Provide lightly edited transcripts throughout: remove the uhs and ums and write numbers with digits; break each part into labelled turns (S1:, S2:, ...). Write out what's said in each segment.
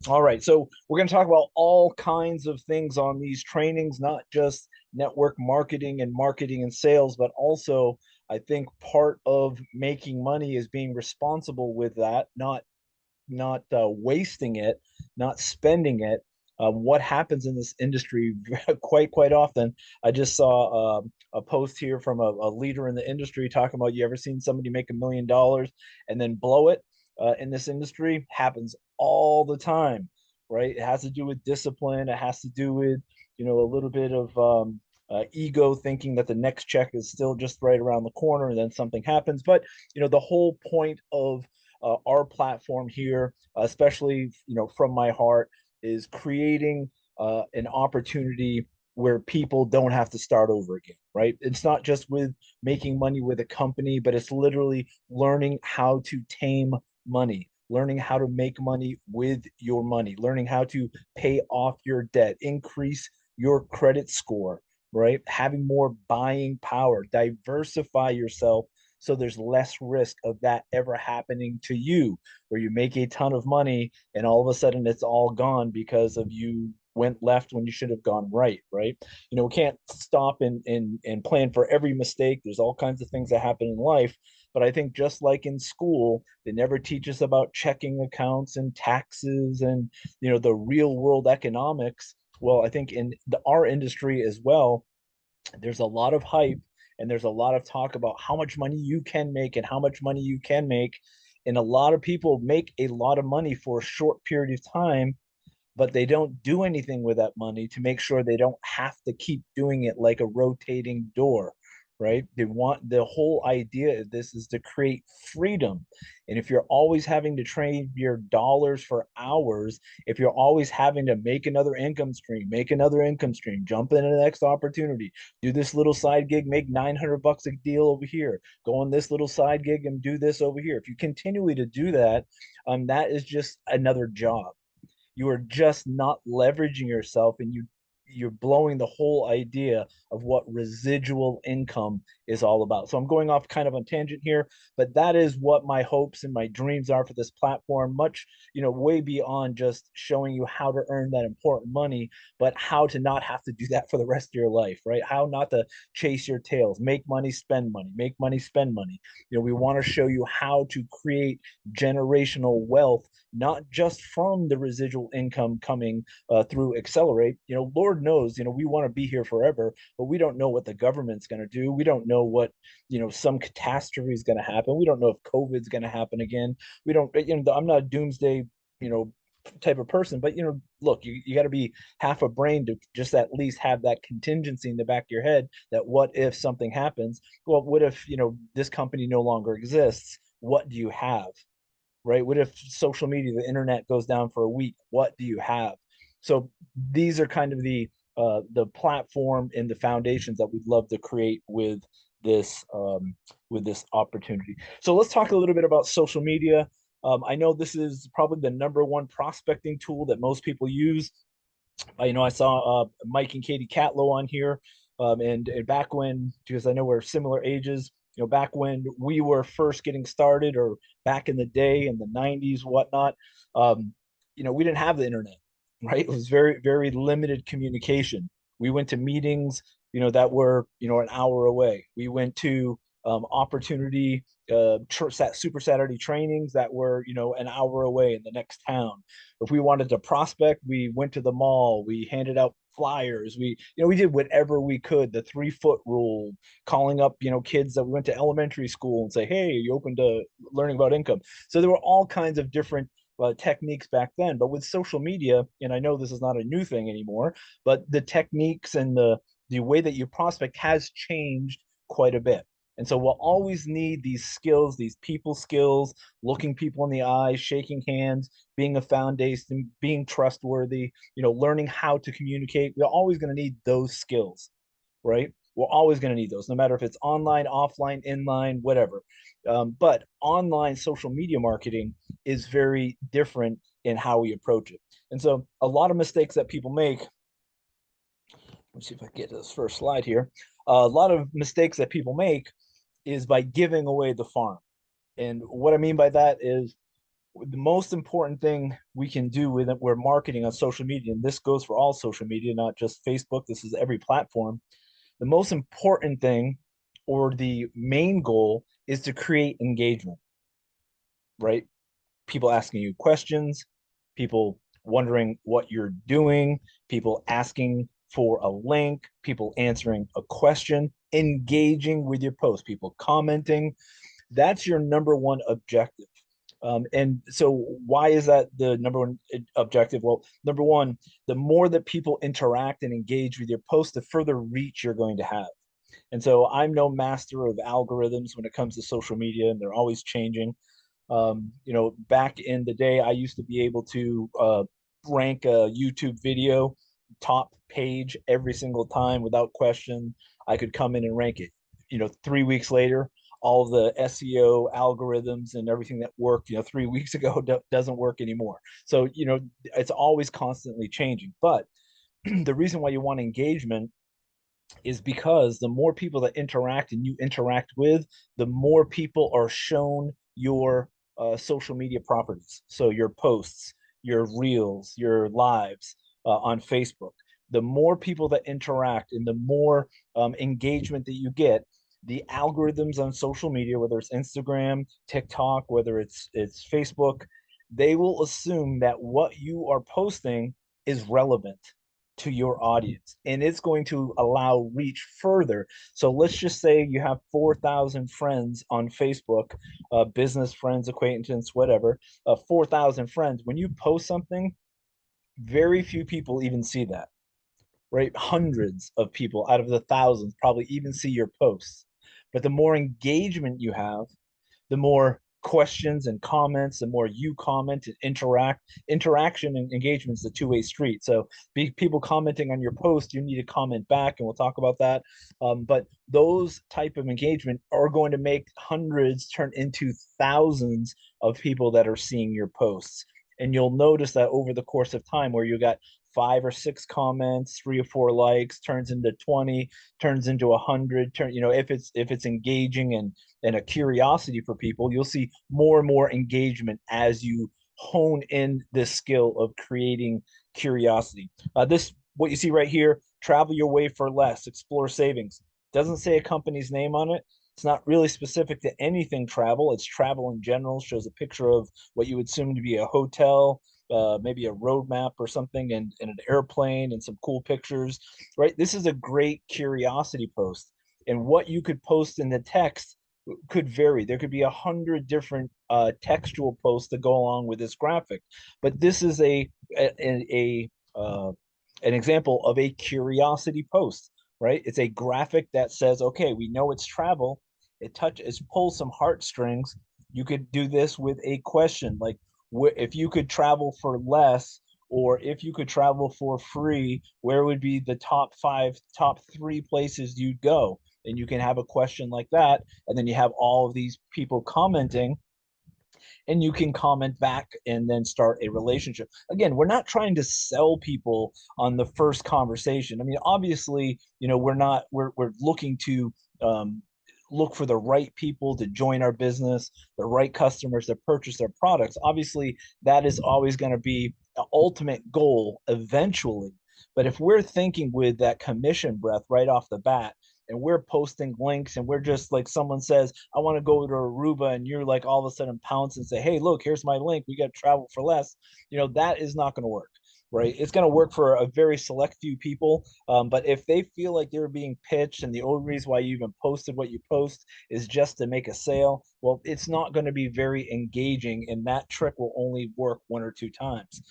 S1: All right, so we're going to talk about all kinds of things on these trainings, not just network marketing and sales, but also I think part of making money is being responsible with that, not wasting it, not spending it. What happens in this industry quite often? I just saw a post here from a leader in the industry talking about, you ever seen somebody make $1 million and then blow it? In this industry happens all the time, right? It has to do with discipline. It has to do with, a little bit of ego, thinking that the next check is still just right around the corner, and then something happens. But the whole point of our platform here, especially from my heart, is creating an opportunity where people don't have to start over again. Right? It's not just with making money with a company, but it's literally learning how to tame money, learning how to make money with your money, learning how to pay off your debt, increase your credit score, right? Having more buying power, diversify yourself so there's less risk of that ever happening to you, where you make a ton of money and all of a sudden it's all gone because of you went left when you should have gone right, right? We can't stop and plan for every mistake. There's all kinds of things that happen in life. But I think just like in school, they never teach us about checking accounts and taxes and the real world economics. Well, I think in our industry as well, there's a lot of hype and there's a lot of talk about how much money you can make and how much money you can make. And a lot of people make a lot of money for a short period of time, but they don't do anything with that money to make sure they don't have to keep doing it like a rotating door, right? They want, the whole idea of this is to create freedom. And if you're always having to trade your dollars for hours, if you're always having to make another income stream, jump into the next opportunity, do this little side gig, make 900 bucks a deal over here, go on this little side gig and do this over here. If you continually to do that, that is just another job. You are just not leveraging yourself, and you're blowing the whole idea of what residual income is all about. So I'm going off kind of on tangent here, but that is what my hopes and my dreams are for this platform, much, way beyond just showing you how to earn that important money, but how to not have to do that for the rest of your life, right? How not to chase your tails, make money, spend money, make money, spend money. We want to show you how to create generational wealth, not just from the residual income coming through Xcelerate. Lord knows, we want to be here forever, but we don't know what the government's going to do. We don't know what, some catastrophe is going to happen. We don't know if COVID's going to happen again. We don't, I'm not a doomsday, you know, type of person, but look, you got to be half a brain to just at least have that contingency in the back of your head, that what if something happens? Well, what if this company no longer exists? What do you have? Right? What if social media, the internet goes down for a week? What do you have? So these are kind of the platform and the foundations that we'd love to create this with this opportunity. So let's talk a little bit about social media. I know this is probably the number one prospecting tool that most people use. I saw Mike and Katie Catlow on here, and back when, because I know we're similar ages, back when we were first getting started, or back in the day in the '90s, whatnot, we didn't have the internet, right? It was very, very limited communication. We went to meetings, that were, an hour away. We went to opportunity Super Saturday trainings that were, an hour away in the next town. If we wanted to prospect, we went to the mall, we handed out flyers, we did whatever we could. The 3 foot rule, calling up, kids that we went to elementary school and say, hey, are you open to learning about income? So there were all kinds of different techniques back then. But with social media, and I know this is not a new thing anymore, but the techniques and the way that you prospect has changed quite a bit. And so we'll always need these skills, these people skills, looking people in the eye, shaking hands, being a foundation, being trustworthy, learning how to communicate. We're always going to need those skills, right? We're always going to need those, no matter if it's online, offline, inline, whatever. But online social media marketing is very different in how we approach it. And so a lot of mistakes that people make, let me see if I get to this first slide here. A lot of mistakes that people make is by giving away the farm. And what I mean by that is, the most important thing we can do with it, we're marketing on social media, and this goes for all social media, not just Facebook. This is every platform. The most important thing or the main goal is to create engagement, right? People asking you questions, people wondering what you're doing, people asking for a link, people answering a question, engaging with your post, people commenting. That's your number one objective. And so, why is that the number one objective? Well, number one, the more that people interact and engage with your post, the further reach you're going to have. And so, I'm no master of algorithms when it comes to social media, and they're always changing. Back in the day, I used to be able to rank a YouTube video top page every single time without question. I could come in and rank it. 3 weeks later, all the SEO algorithms and everything that worked, 3 weeks ago doesn't work anymore. So, it's always constantly changing. But the reason why you want engagement is because the more people that interact and you interact with, the more people are shown your social media properties. So your posts, your reels, your lives on Facebook. The more people that interact and the more engagement that you get, the algorithms on social media, whether it's Instagram, TikTok, whether it's Facebook, they will assume that what you are posting is relevant to your audience, and it's going to allow reach further. So let's just say you have 4,000 friends on Facebook, business friends, acquaintances, whatever, 4,000 friends. When you post something, very few people even see that, right? Hundreds of people out of the thousands probably even see your posts. But the more engagement you have, the more questions and comments, the more you comment and interaction and engagement is a two-way street. So people commenting on your post, you need to comment back, and we'll talk about that. But those type of engagement are going to make hundreds turn into thousands of people that are seeing your posts. And you'll notice that over the course of time, where you got 5 or 6 comments, 3 or 4 likes, turns into 20, turns into 100. If it's engaging and a curiosity for people, you'll see more and more engagement as you hone in this skill of creating curiosity. This, what you see right here, travel your way for less, explore savings. Doesn't say a company's name on it. It's not really specific to anything travel. It's travel in general. Shows a picture of what you would assume to be a hotel, maybe a road map or something, and an airplane and some cool pictures, right? This is a great curiosity post. And what you could post in the text could vary. There could be 100 different textual posts that go along with this graphic, but this is an example of a curiosity post, right? It's a graphic that says, okay, we know it's travel. It pulls some heartstrings. You could do this with a question like, if you could travel for less, or if you could travel for free, where would be the top five, top three places you'd go? And you can have a question like that, and then you have all of these people commenting, and you can comment back and then start a relationship. Again, we're not trying to sell people on the first conversation. I mean, obviously, we're not we're looking to look for the right people to join our business, the right customers to purchase our products. Obviously, that is always going to be the ultimate goal eventually. But if we're thinking with that commission breath right off the bat, and we're posting links, and we're just like, someone says, I want to go to Aruba, and you're like, all of a sudden pounce and say, hey, look, here's my link, we got to travel for less, that is not going to work, right? It's going to work for a very select few people. But if they feel like they're being pitched, and the only reason why you even posted what you post is just to make a sale, well, it's not going to be very engaging, and that trick will only work 1 or 2 times.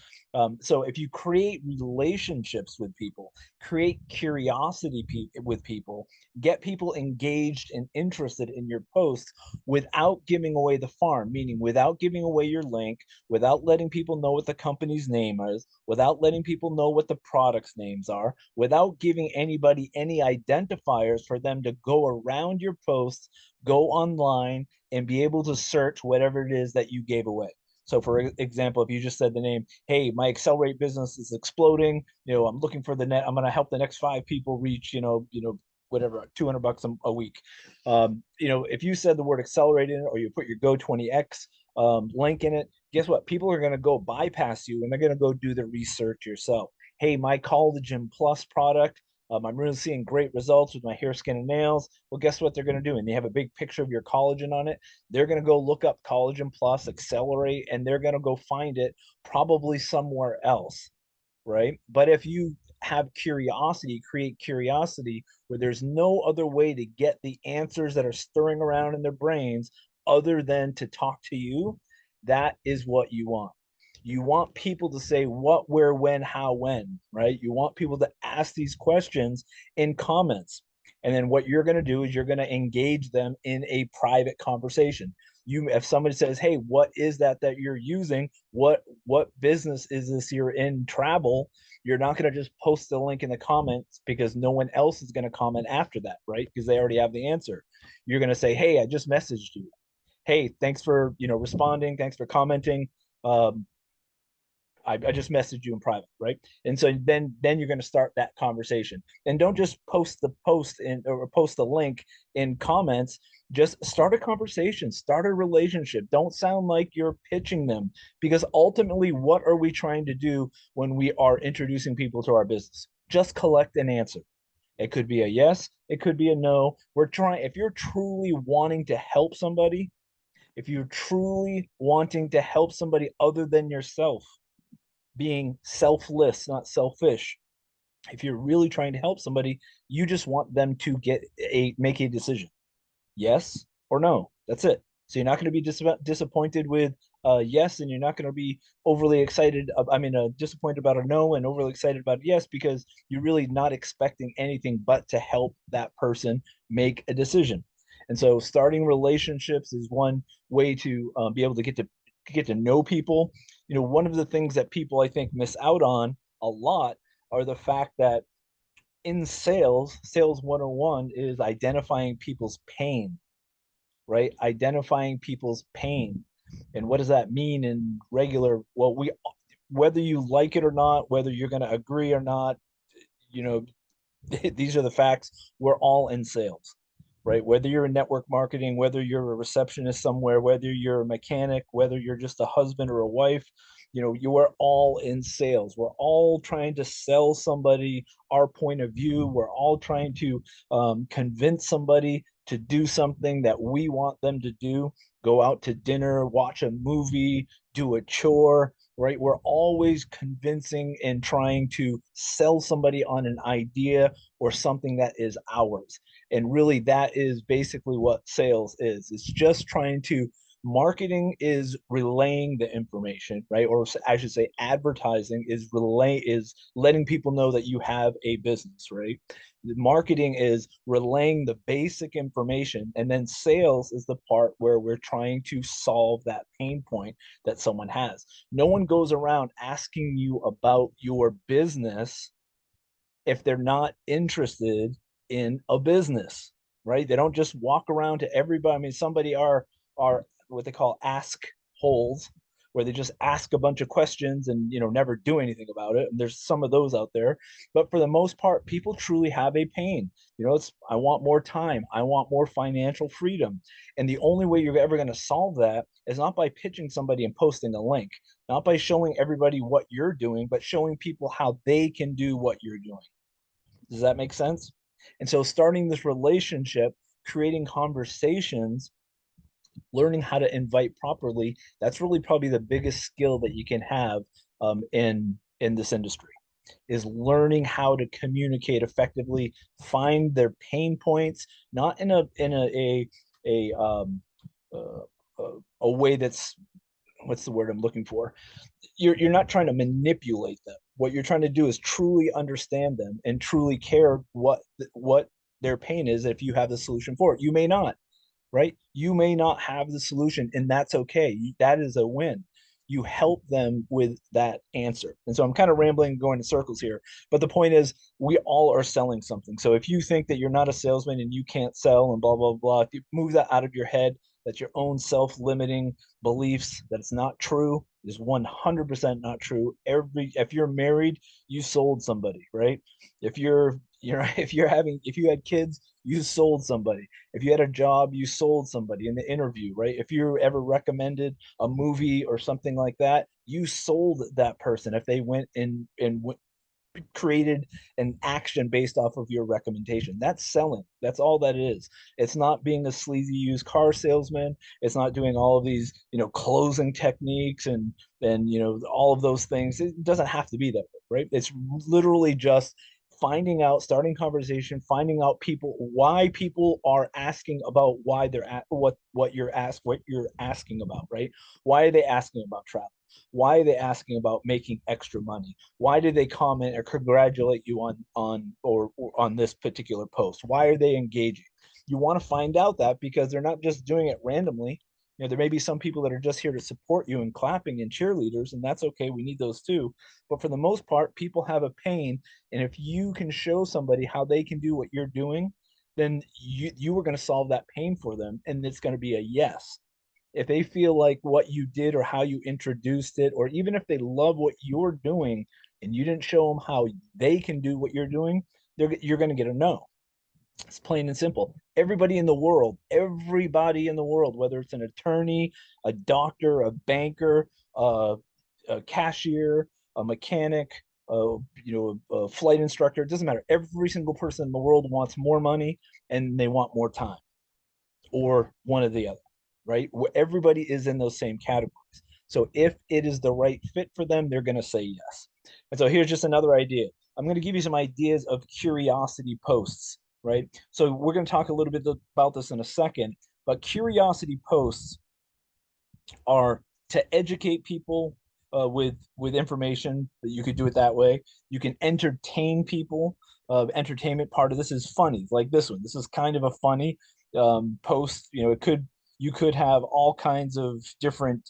S1: So if you create relationships with people, create curiosity with people, get people engaged and interested in your post without giving away the farm, meaning without giving away your link, without letting people know what the company's name is, without letting people know what the products' names are, without giving anybody any identifiers for them to go around your posts, go online, and be able to search whatever it is that you gave away. So, for example, if you just said the name, hey, my Xcelerate business is exploding, I'm looking for I'm going to help the next 5 people reach, whatever, $200 a week. If you said the word accelerate in it, or you put your Go 20X link in it, guess what? People are going to go bypass you and they're going to go do the research yourself. Hey, my Collagen Plus product, I'm really seeing great results with my hair, skin, and nails. Well, guess what they're going to do? And they have a big picture of your collagen on it. They're going to go look up Collagen Plus, Xcelerate, and they're going to go find it probably somewhere else, right? But if you have curiosity, create curiosity where there's no other way to get the answers that are stirring around in their brains other than to talk to you, that is what you want. You want people to say what, where, when, how, when, right? You want people to ask these questions in comments. And then what you're going to do is you're going to engage them in a private conversation. You, if somebody says, hey, what is that you're using, what business is this you're in, travel, you're not going to just post the link in the comments because no one else is going to comment after that, right? Because they already have the answer. You're going to say, hey, I just messaged you. Hey, thanks for responding, thanks for commenting. um, I just messaged you in private, right? And so then you're going to start that conversation. And don't just post the post in or post the link in comments. Just start a conversation, start a relationship. Don't sound like you're pitching them, because ultimately, what are we trying to do when we are introducing people to our business? Just collect an answer. It could be a yes, it could be a no. We're trying, if you're truly wanting to help somebody, if you're truly wanting to help somebody other than yourself, being selfless, not selfish. If you're really trying to help somebody, you just want them to make a decision, yes or no. That's it. So you're not going to be disappointed with yes, and you're not going to be overly excited. Disappointed about a no and overly excited about a yes, because you're really not expecting anything but to help that person make a decision. And so, starting relationships is one way to be able to get to know people. One of the things that people I think miss out on a lot are the fact that in sales 101 is identifying people's pain, right? Identifying people's pain. And what does that mean in regular? Well, whether you like it or not, whether you're going to agree or not, you know, these are the facts. We're all in sales, right? Whether you're in network marketing, whether you're a receptionist somewhere, whether you're a mechanic, whether you're just a husband or a wife, you are all in sales. We're all trying to sell somebody our point of view. We're all trying to convince somebody to do something that we want them to do. Go out to dinner, watch a movie, do a chore, right? We're always convincing and trying to sell somebody on an idea or something that is ours. And really, that is basically what sales is. It's just trying to, marketing is relaying the information, right? Or I should say, advertising is letting people know that you have a business, right? The marketing is relaying the basic information, and then sales is the part where we're trying to solve that pain point that someone has. No one goes around asking you about your business if they're not interested in a business, right? They don't just walk around to everybody. I mean, somebody are what they call ask holes, where they just ask a bunch of questions and never do anything about it. And there's some of those out there, but for the most part, people truly have a pain. It's, I want more time, I want more financial freedom, and the only way you're ever going to solve that is not by pitching somebody and posting a link, not by showing everybody what you're doing, but showing people how they can do what you're doing. Does that make sense? And so, starting this relationship, creating conversations, learning how to invite properly, that's really probably the biggest skill that you can have in this industry, is learning how to communicate effectively, find their pain points, not in a way that's, what's the word I'm looking for? You're not trying to manipulate them. What you're trying to do is truly understand them and truly care what their pain is. If you have the solution for it, you may not, right? You may not have the solution, and that's okay. That is a win. You help them with that answer. And so I'm kind of rambling, going in circles here, but the point is, we all are selling something. So if you think that you're not a salesman and you can't sell and blah blah blah, move that out of your head. that's your own self-limiting beliefs that it's not true is 100% not true. If you're married, you sold somebody, right? If you're if you had kids, you sold somebody. If you had a job, you sold somebody in the interview, right? If you ever recommended a movie or something like that, you sold that person if they went and created an action based off of your recommendation. That's selling. That's all that is. It's not being a sleazy used car salesman. It's not doing all of these, closing techniques and all of those things. It doesn't have to be that way, right? It's literally just finding out, starting conversation, finding out why people are asking about why they're at what you're asking about, right? Why are they asking about travel? Why are they asking about making extra money? Why did they comment or congratulate you or on this particular post? Why are they engaging? You want to find out that because they're not just doing it randomly. There may be some people that are just here to support you and clapping and cheerleaders, and that's okay. We need those too. But for the most part, people have a pain, and if you can show somebody how they can do what you're doing, then you are going to solve that pain for them, and it's going to be a yes. If they feel like what you did or how you introduced it, or even if they love what you're doing and you didn't show them how they can do what you're doing, you're going to get a no. It's plain and simple. Everybody in the world, whether it's an attorney, a doctor, a banker, a cashier, a mechanic, a flight instructor, it doesn't matter. Every single person in the world wants more money and they want more time or one or the other, right? Everybody is in those same categories. So if it is the right fit for them, they're going to say yes. And so here's just another idea. I'm going to give you some ideas of curiosity posts, right? So we're going to talk a little bit about this in a second, but curiosity posts are to educate people with information that you could do it that way. You can entertain people. Entertainment part of this is funny, like this one. This is kind of a funny post. You could have all kinds of different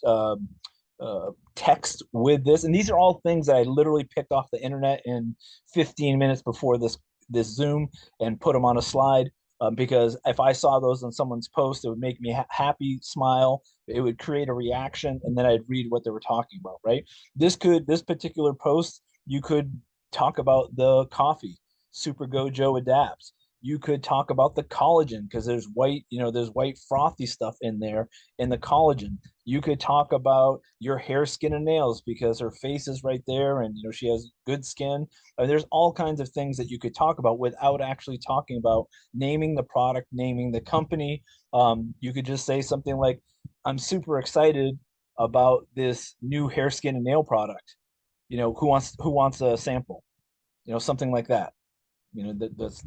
S1: text with this, and these are all things that I literally picked off the internet in 15 minutes before this Zoom and put them on a slide. Because if I saw those on someone's post, it would make me happy, smile. It would create a reaction, and then I'd read what they were talking about. Right? This particular post, you could talk about the coffee, Super Gojo Adapts. You could talk about the collagen because there's white frothy stuff in there in the collagen. You could talk about your hair, skin, and nails because her face is right there, and she has good skin. There's all kinds of things that you could talk about without actually talking about naming the product, naming the company. You could just say something like, "I'm super excited about this new hair, skin, and nail product. Who wants a sample? Something like that. That's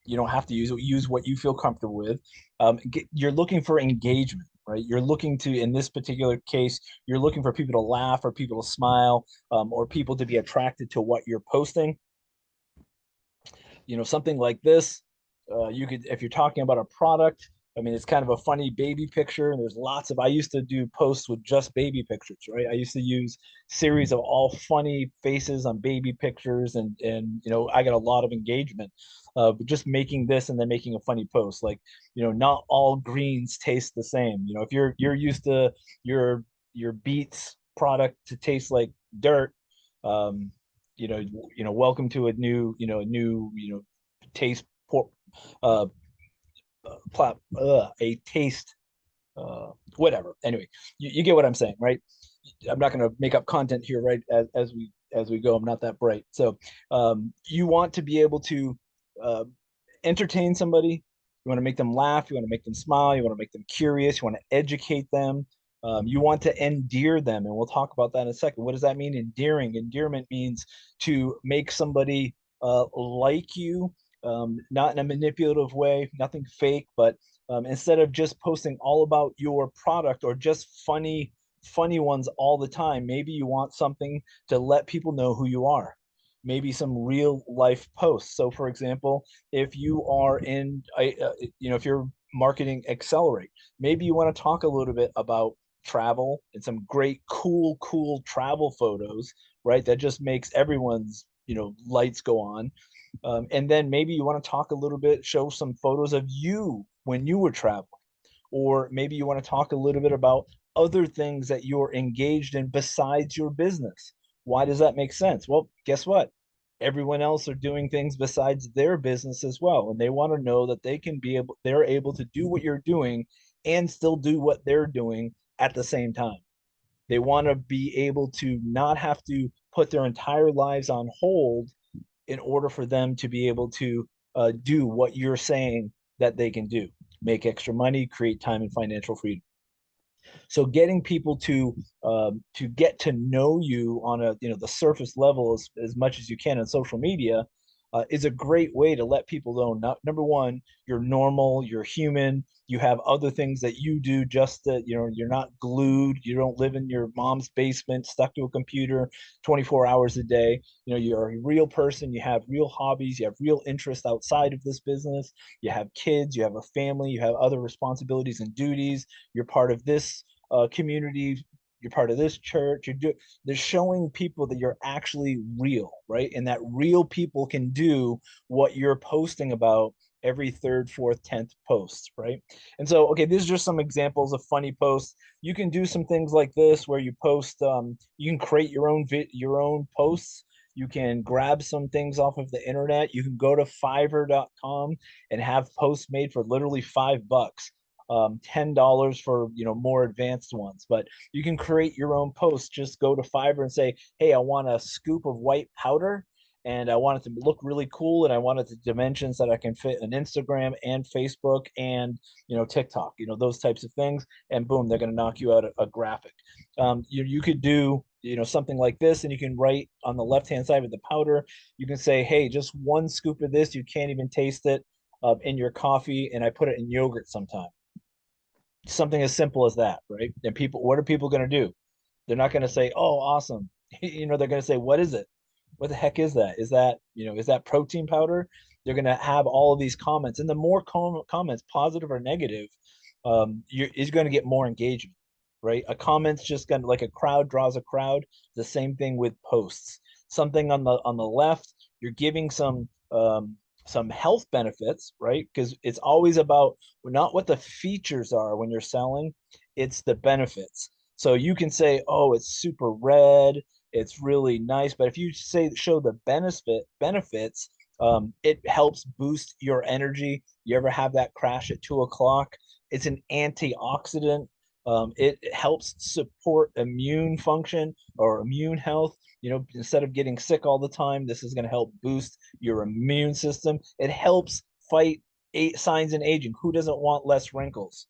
S1: you don't have to use what you feel comfortable with. You're looking for engagement, right? You're looking to, in this particular case, you're looking for people to laugh or people to smile, or people to be attracted to what you're posting. Something like this. You could, if you're talking about a product, I mean, it's kind of a funny baby picture. And there's I used to do posts with just baby pictures, right? I used to use series of all funny faces on baby pictures, and I got a lot of engagement. But just making this and then making a funny post, like, not all greens taste the same. If you're used to your beets product to taste like dirt, um, welcome to a new taste por uh, a taste whatever. Anyway, you get what I'm saying, right? I'm not going to make up content here, right? As we go, I'm not that bright. So you want to be able to uh, entertain somebody. You want to make them laugh. You want to make them smile. You want to make them curious. You want to educate them. You want to endear them, and we'll talk about that in a second. What does that mean? Endearing. Endearment means to make somebody like you, not in a manipulative way, nothing fake, but instead of just posting all about your product or just funny ones all the time, maybe you want something to let people know who you are. Maybe some real life posts. So, for example, if you are if you're marketing Xcelerate, maybe you want to talk a little bit about travel and some great, cool travel photos, right? That just makes everyone's, lights go on. And then maybe you want to talk a little bit, show some photos of you when you were traveling, or maybe you want to talk a little bit about other things that you're engaged in besides your business. Why does that make sense? Well, guess what? Everyone else are doing things besides their business as well, and they want to know that they're able to do what you're doing and still do what they're doing at the same time. They want to be able to not have to put their entire lives on hold in order for them to be able to do what you're saying that they can do: make extra money, create time and financial freedom. So getting people to get to know you on a, the surface level as much as you can on social media is a great way to let people know, not, number one, you're normal, you're human, you have other things that you do, just that, you're not glued, you don't live in your mom's basement stuck to a computer 24 hours a day. You're a real person, you have real hobbies, you have real interests outside of this business, you have kids, you have a family, you have other responsibilities and duties, you're part of this community, you're part of this church, they're showing people that you're actually real, right? And that real people can do what you're posting about every third, fourth, 10th post, right? And so, okay, these are just some examples of funny posts. You can do some things like this where you post, you can create your own posts. You can grab some things off of the internet. You can go to fiverr.com and have posts made for literally $5, $10 for more advanced ones. But you can create your own post. Just go to Fiverr and say, hey, I want a scoop of white powder, and I want it to look really cool, and I want it to dimensions that I can fit on Instagram and Facebook and TikTok, those types of things. And boom, they're going to knock you out a graphic. You could do something like this, and you can write on the left hand side with the powder. You can say, hey, just one scoop of this, you can't even taste it, in your coffee, and I put it in yogurt sometime. Something as simple as that, right? And people, what are people going to do? They're not going to say, "Oh, awesome." They're going to say, "What is it? What the heck is that? Is that protein powder?" They're going to have all of these comments, and the more comments, positive or negative, is going to get more engagement, right? A comment's just going to, like a crowd draws a crowd. The same thing with posts. Something on the left, you're giving some health benefits, right? Because it's always about not what the features are when you're selling, it's the benefits. So you can say, oh, it's super red, it's really nice, but if you show the benefits, it helps boost your energy. You ever have that crash at 2 o'clock? It's an antioxidant. It helps support immune function or immune health. Instead of getting sick all the time, this is going to help boost your immune system. It helps fight signs and aging. Who doesn't want less wrinkles?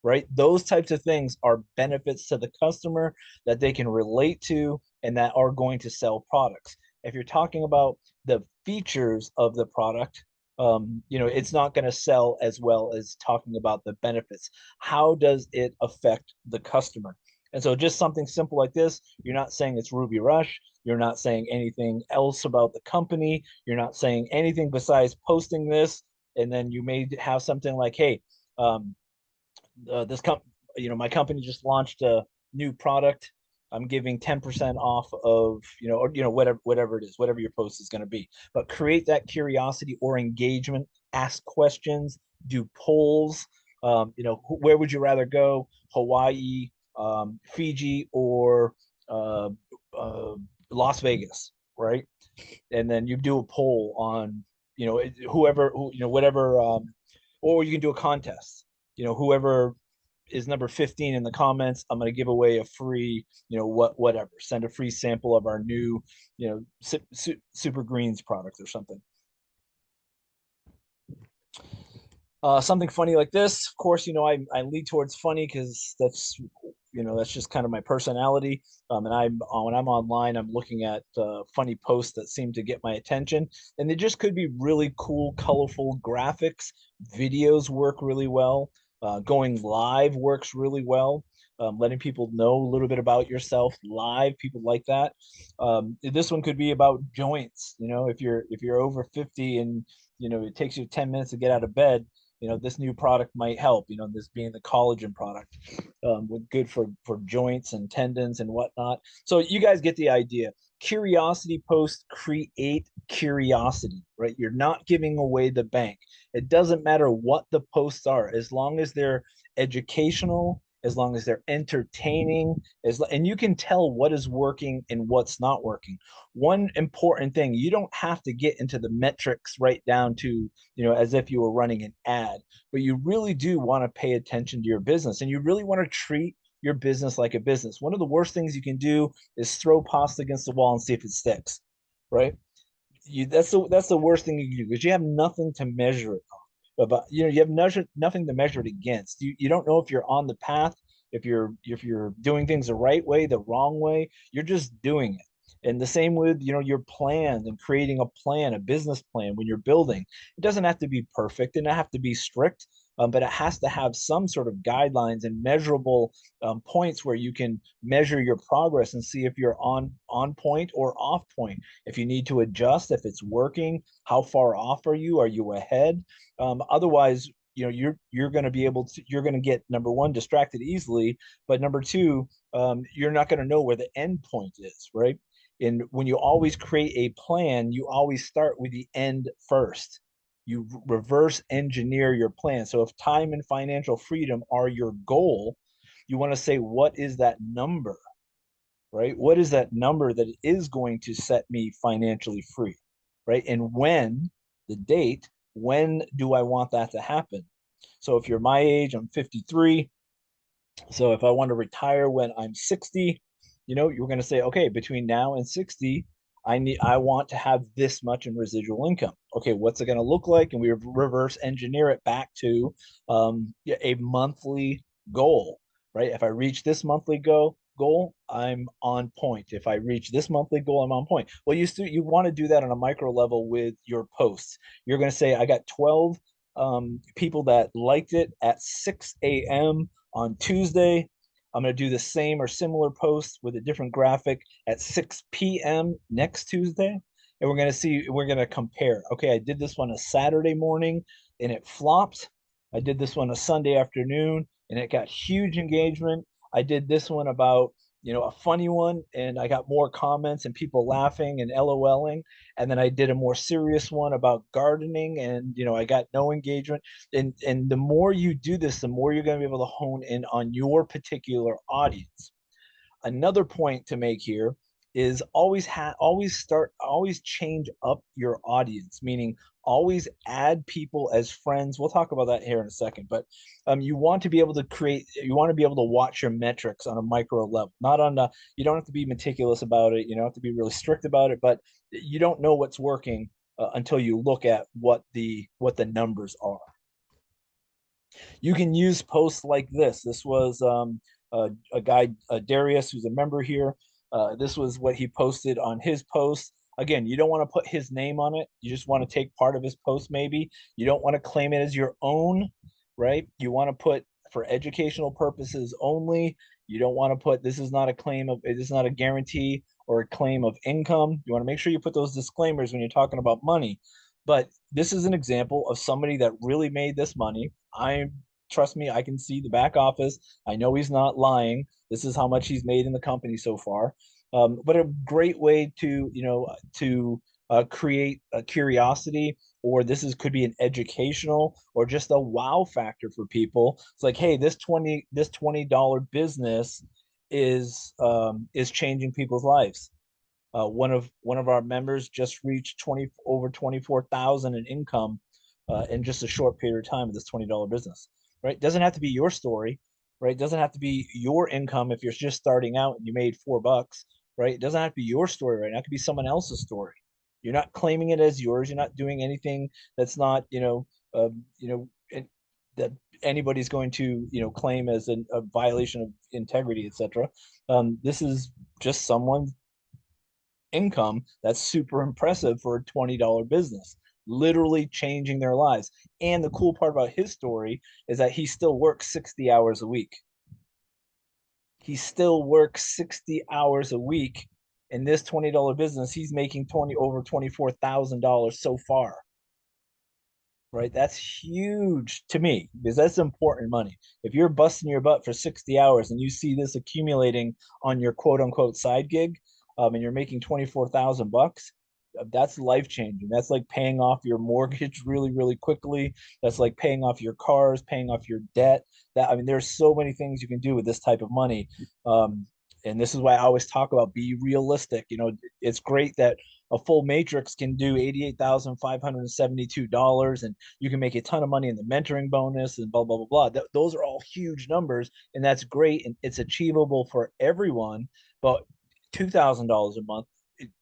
S1: Right? Those types of things are benefits to the customer that they can relate to and that are going to sell products. If you're talking about the features of the product, it's not going to sell as well as talking about the benefits. How does it affect the customer? And so just something simple like this, you're not saying it's Ruby Rush. You're not saying anything else about the company. You're not saying anything besides posting this. And then you may have something like, hey, this my company just launched a new product. I'm giving 10% off of, or whatever it is, whatever your post is going to be. But create that curiosity or engagement, ask questions, do polls. Where would you rather go? Hawaii, Fiji, or uh, uh, Las Vegas, right? And then you do a poll on, whoever, whatever, or you can do a contest. Whoever is number 15 in the comments, I'm going to give away a free, whatever, send a free sample of our new, super greens product or something. Something funny like this, of course, I lead towards funny because that's just kind of my personality. And when I'm online, I'm looking at funny posts that seem to get my attention, and they just could be really cool, colorful graphics. Videos work really well. Going live works really well. Letting people know a little bit about yourself live, people like that. This one could be about joints. If you're over 50 and it takes you 10 minutes to get out of bed, this new product might help. This being the collagen product, with good for joints and tendons and whatnot. So you guys get the idea. Curiosity posts create curiosity, right? You're not giving away the bank. It doesn't matter what the posts are, as long as they're educational, as long as they're entertaining, and you can tell what is working and what's not working. One important thing, you don't have to get into the metrics right down to, as if you were running an ad, but you really do want to pay attention to your business, and you really want to treat your business like a business. One of the worst things you can do is throw pasta against the wall and see if it sticks, right? That's the worst thing you can do, because you have nothing to measure it on. About, you have nothing to measure it against. You don't know if you're on the path, if you're doing things the right way, the wrong way. You're just doing it. And the same with, your plans and creating a plan, a business plan when you're building. It doesn't have to be perfect and not have to be strict, but it has to have some sort of guidelines and measurable points where you can measure your progress and see if you're on point or off point. If you need to adjust, if it's working, how far off are you? Are you ahead? Otherwise, you're going to be able to, you're going to get, number one, distracted easily, but number two, you're not going to know where the end point is, right? And when you always create a plan, you always start with the end first. You reverse engineer your plan. So if time and financial freedom are your goal, you want to say, what is that number, right? What is that number that is going to set me financially free, right? And when, the date, when do I want that to happen? So if you're my age, I'm 53. So if I want to retire when I'm 60, you're going to say, okay, between now and 60, I want to have this much in residual income. Okay, what's it going to look like? And we reverse engineer it back to a monthly goal, right? If I reach this monthly goal, I'm on point. If I reach this monthly goal, I'm on point. Well, you want to do that on a micro level with your posts. You're going to say, I got 12 people that liked it at 6 a.m. on Tuesday. I'm going to do the same or similar post with a different graphic at 6 p.m. next Tuesday. And we're going to compare. Okay, I did this one a Saturday morning and it flopped. I did this one a Sunday afternoon and it got huge engagement. I did this one about, a funny one, and I got more comments and people laughing and LOLing. And then I did a more serious one about gardening, and I got no engagement. And the more you do this, the more you're going to be able to hone in on your particular audience. Another point to make here is always change up your audience, meaning always add people as friends. We'll talk about that here in a second, but you want to be able to watch your metrics on a micro level, not on the, you don't have to be meticulous about it. You don't have to be really strict about it, but you don't know what's working until you look at what the numbers are. You can use posts like this. This was a guy, Darius, who's a member here. This was what he posted on his post. Again, you don't want to put his name on it. You just want to take part of his post, maybe. You don't want to claim it as your own, right? You want to put for educational purposes only. You don't want to put, this is not a claim of, this is not a guarantee or a claim of income. You want to make sure you put those disclaimers when you're talking about money. But this is an example of somebody that really made this money. Trust me, I can see the back office. I know he's not lying. This is how much he's made in the company so far. But a great way to create a curiosity, or could be an educational or just a wow factor for people. It's like, hey, this $20 business is changing people's lives. One of our members just reached over 24,000 in income in just a short period of time with this $20 business. Right? It doesn't have to be your story, right? It doesn't have to be your income if you're just starting out and you made $4, right? It doesn't have to be your story right now. It could be someone else's story. You're not claiming it as yours. You're not doing anything that's not, that anybody's going to, claim as a violation of integrity, etc. This is just someone's income that's super impressive for a $20 business, literally changing their lives. And the cool part about his story is that he still works 60 hours a week. He still works 60 hours a week. In this $20 business, he's making over $24,000 so far. Right? That's huge to me, because that's important money. If you're busting your butt for 60 hours and you see this accumulating on your quote unquote side gig, and you're making 24,000 bucks, that's life changing. That's like paying off your mortgage really, really quickly. That's like paying off your cars, paying off your debt. That, I mean, there's so many things you can do with this type of money. Um, and this is why I always talk about be realistic. You know, it's great that a full matrix can do $88,572, and you can make a ton of money in the mentoring bonus and blah blah blah blah. Those are all huge numbers, and that's great, and it's achievable for everyone. But $2,000 a month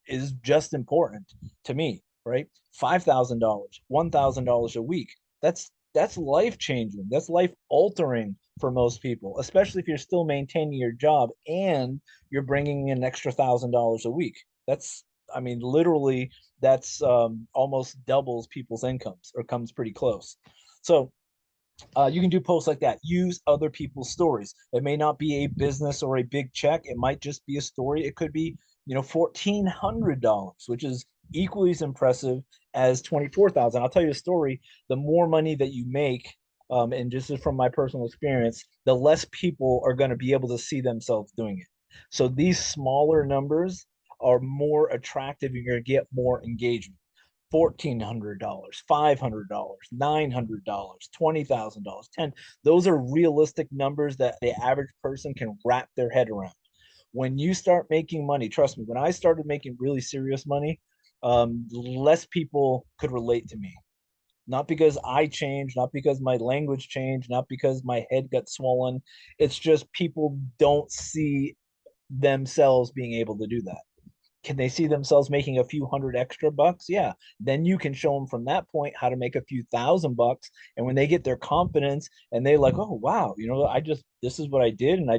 S1: is just important to me, right? $5,000, $1,000 a week. That's life changing. That's life altering for most people, especially if you're still maintaining your job and you're bringing in an extra $1,000 a week. That's, I mean, literally, that's almost doubles people's incomes or comes pretty close. So you can do posts like that. Use other people's stories. It may not be a business or a big check. It might just be a story. It could be, $1,400, which is equally as impressive as 24,000. I'll tell you a story. The more money that you make, and just from my personal experience, the less people are going to be able to see themselves doing it. So these smaller numbers are more attractive. You're going to get more engagement. $1,400, $500, $900, $20,000, 10. Those are realistic numbers that the average person can wrap their head around. When you start making money, trust me, when I started making really serious money, less people could relate to me. Not because I changed, not because my language changed, not because my head got swollen. It's just people don't see themselves being able to do that. Can they see themselves making a few hundred extra bucks? Yeah. Then you can show them from that point how to make a few $1,000 bucks. And when they get their confidence and they like, oh wow, this is what I did, and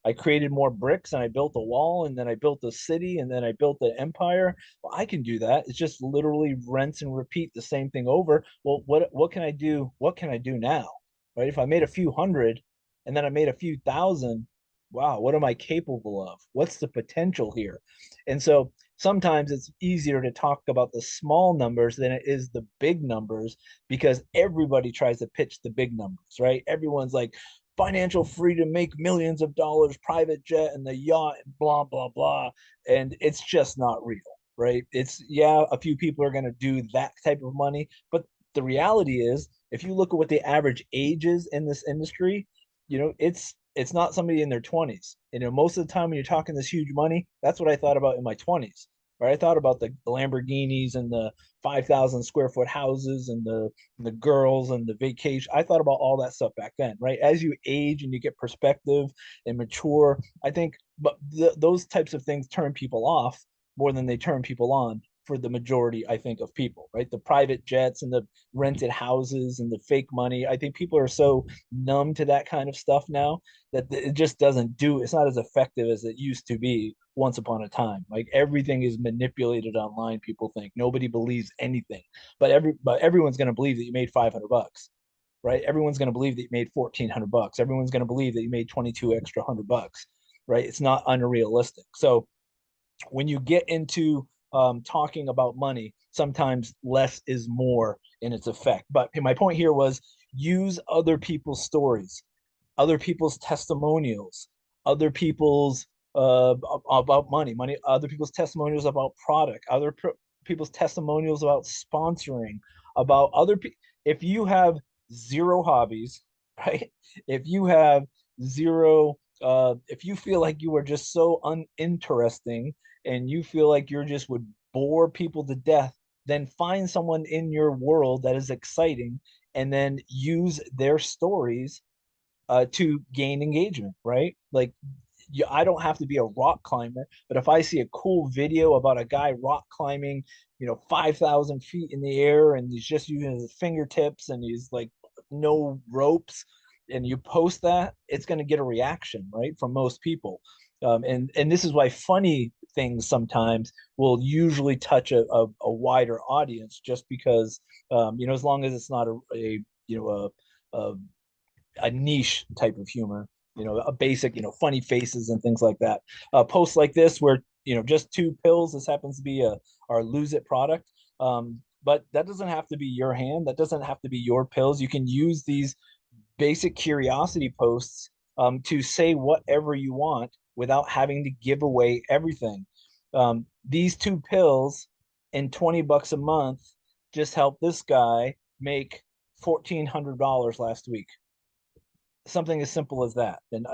S1: I created more bricks and I built a wall and then I built a city and then I built an empire. Well, I can do that. It's just literally rinse and repeat the same thing over. Well, what can I do? What can I do now? Right? If I made a few hundred and then I made a few thousand, wow, what am I capable of? What's the potential here? And so sometimes it's easier to talk about the small numbers than it is the big numbers, because everybody tries to pitch the big numbers, right? Everyone's like, financial freedom, make millions of dollars, private jet and the yacht, and blah, blah, blah. And it's just not real, right? It's, yeah, a few people are going to do that type of money. But the reality is, if you look at what the average age is in this industry, it's not somebody in their 20s. Most of the time when you're talking this huge money, that's what I thought about in my 20s. Right? I thought about the Lamborghinis and the 5,000 square foot houses and the girls and the vacation. I thought about all that stuff back then, right? As you age and you get perspective and mature, I think, but those types of things turn people off more than they turn people on for the majority, I think, of people, right? The private jets and the rented houses and the fake money. I think people are so numb to that kind of stuff now that it just doesn't do, it's not as effective as it used to be once upon a time. Like everything is manipulated online, people think. Nobody believes anything. But everyone's going to believe that you made 500 bucks, right? Everyone's going to believe that you made 1,400 bucks. Everyone's going to believe that you made 22 extra $100, right? It's not unrealistic. So when you get into talking about money, sometimes less is more in its effect. But my point here was use other people's stories, other people's testimonials, other people's about money, other people's testimonials about product, people's testimonials about sponsoring, about other people. If you have zero hobbies, right? If you have zero, if you feel like you are just so uninteresting and you feel like you're just would bore people to death, then find someone in your world that is exciting and then use their stories to gain engagement, right? Like, I don't have to be a rock climber, but if I see a cool video about a guy rock climbing, 5,000 feet in the air and he's just using his fingertips and he's like no ropes, and you post that, it's going to get a reaction, right, from most people. And this is why funny things sometimes will usually touch a wider audience, just because, as long as it's not a you know a niche type of humor, a basic, funny faces and things like that. Posts like this where, just two pills, this happens to be our Lose It product. But that doesn't have to be your hand. That doesn't have to be your pills. You can use these basic curiosity posts to say whatever you want without having to give away everything. These two pills and 20 bucks a month just helped this guy make $1,400 last week. Something as simple as that. And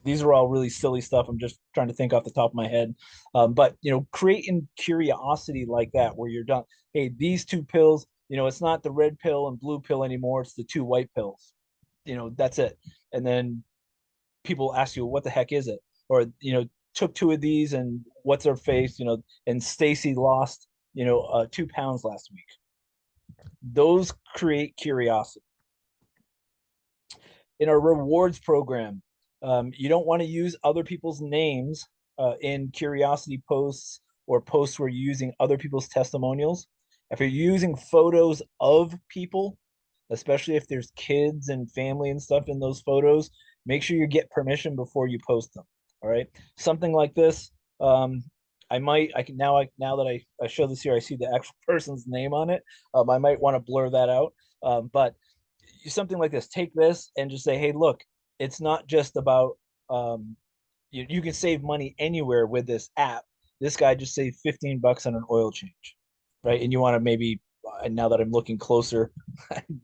S1: these are all really silly stuff. I'm just trying to think off the top of my head. But creating curiosity like that, where you're done. Hey, these two pills. It's not the red pill and blue pill anymore. It's the two white pills. That's it. And then people ask you, what the heck is it? Or took two of these and what's her face? And Stacy lost 2 pounds last week. Those create curiosity. In our rewards program, you don't want to use other people's names in curiosity posts or posts where you're using other people's testimonials. If you're using photos of people, especially if there's kids and family and stuff in those photos, make sure you get permission before you post them. All right. Something like this. I can now that I show this here, I see the actual person's name on it. I might want to blur that out. But something like this, take this and just say, hey, look, it's not just about you can save money anywhere with this app. This guy just saved 15 bucks on an oil change, right? And you want to maybe, now that I'm looking closer,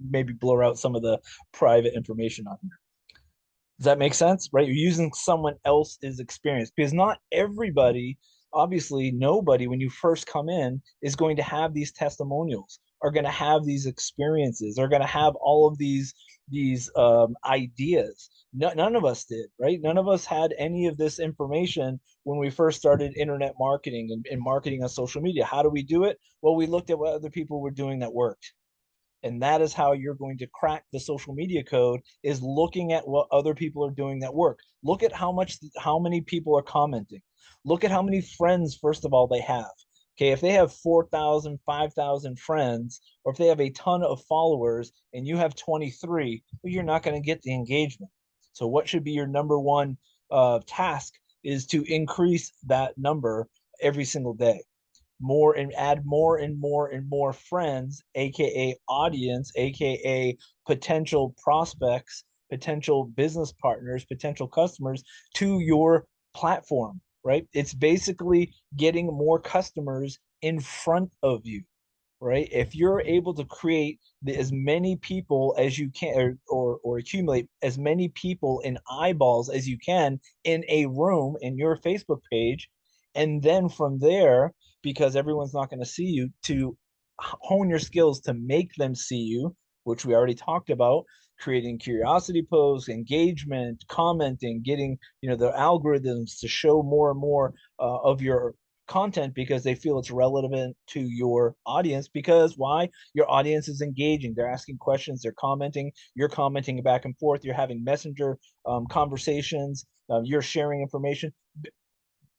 S1: maybe blur out some of the private information on here. Does that make sense? Right? You're using someone else's experience, because not everybody, obviously nobody when you first come in is going to have these testimonials, are going to have these experiences, are going to have all of these ideas. None of us did, right? None of us had any of this information when we first started internet marketing and marketing on social media. How do we do it? Well, we looked at what other people were doing that worked. And that is how you're going to crack the social media code, is looking at what other people are doing that work. Look at how many people are commenting. Look at how many friends, first of all, they have. Okay, if they have 4,000, 5,000 friends, or if they have a ton of followers and you have 23, well, you're not going to get the engagement. So what should be your number one task is to increase that number every single day. More and add more and more and more friends, aka audience, aka potential prospects, potential business partners, potential customers to your platform, right? It's basically getting more customers in front of you, right? If you're able to create as many people as you can, or accumulate as many people in eyeballs as you can in a room in your Facebook page, and then from there, because everyone's not going to see you, to hone your skills to make them see you, which we already talked about, creating curiosity posts, engagement, commenting, getting the algorithms to show more and more of your content because they feel it's relevant to your audience. Because why? Your audience is engaging, they're asking questions, they're commenting, you're commenting back and forth, you're having messenger conversations, you're sharing information.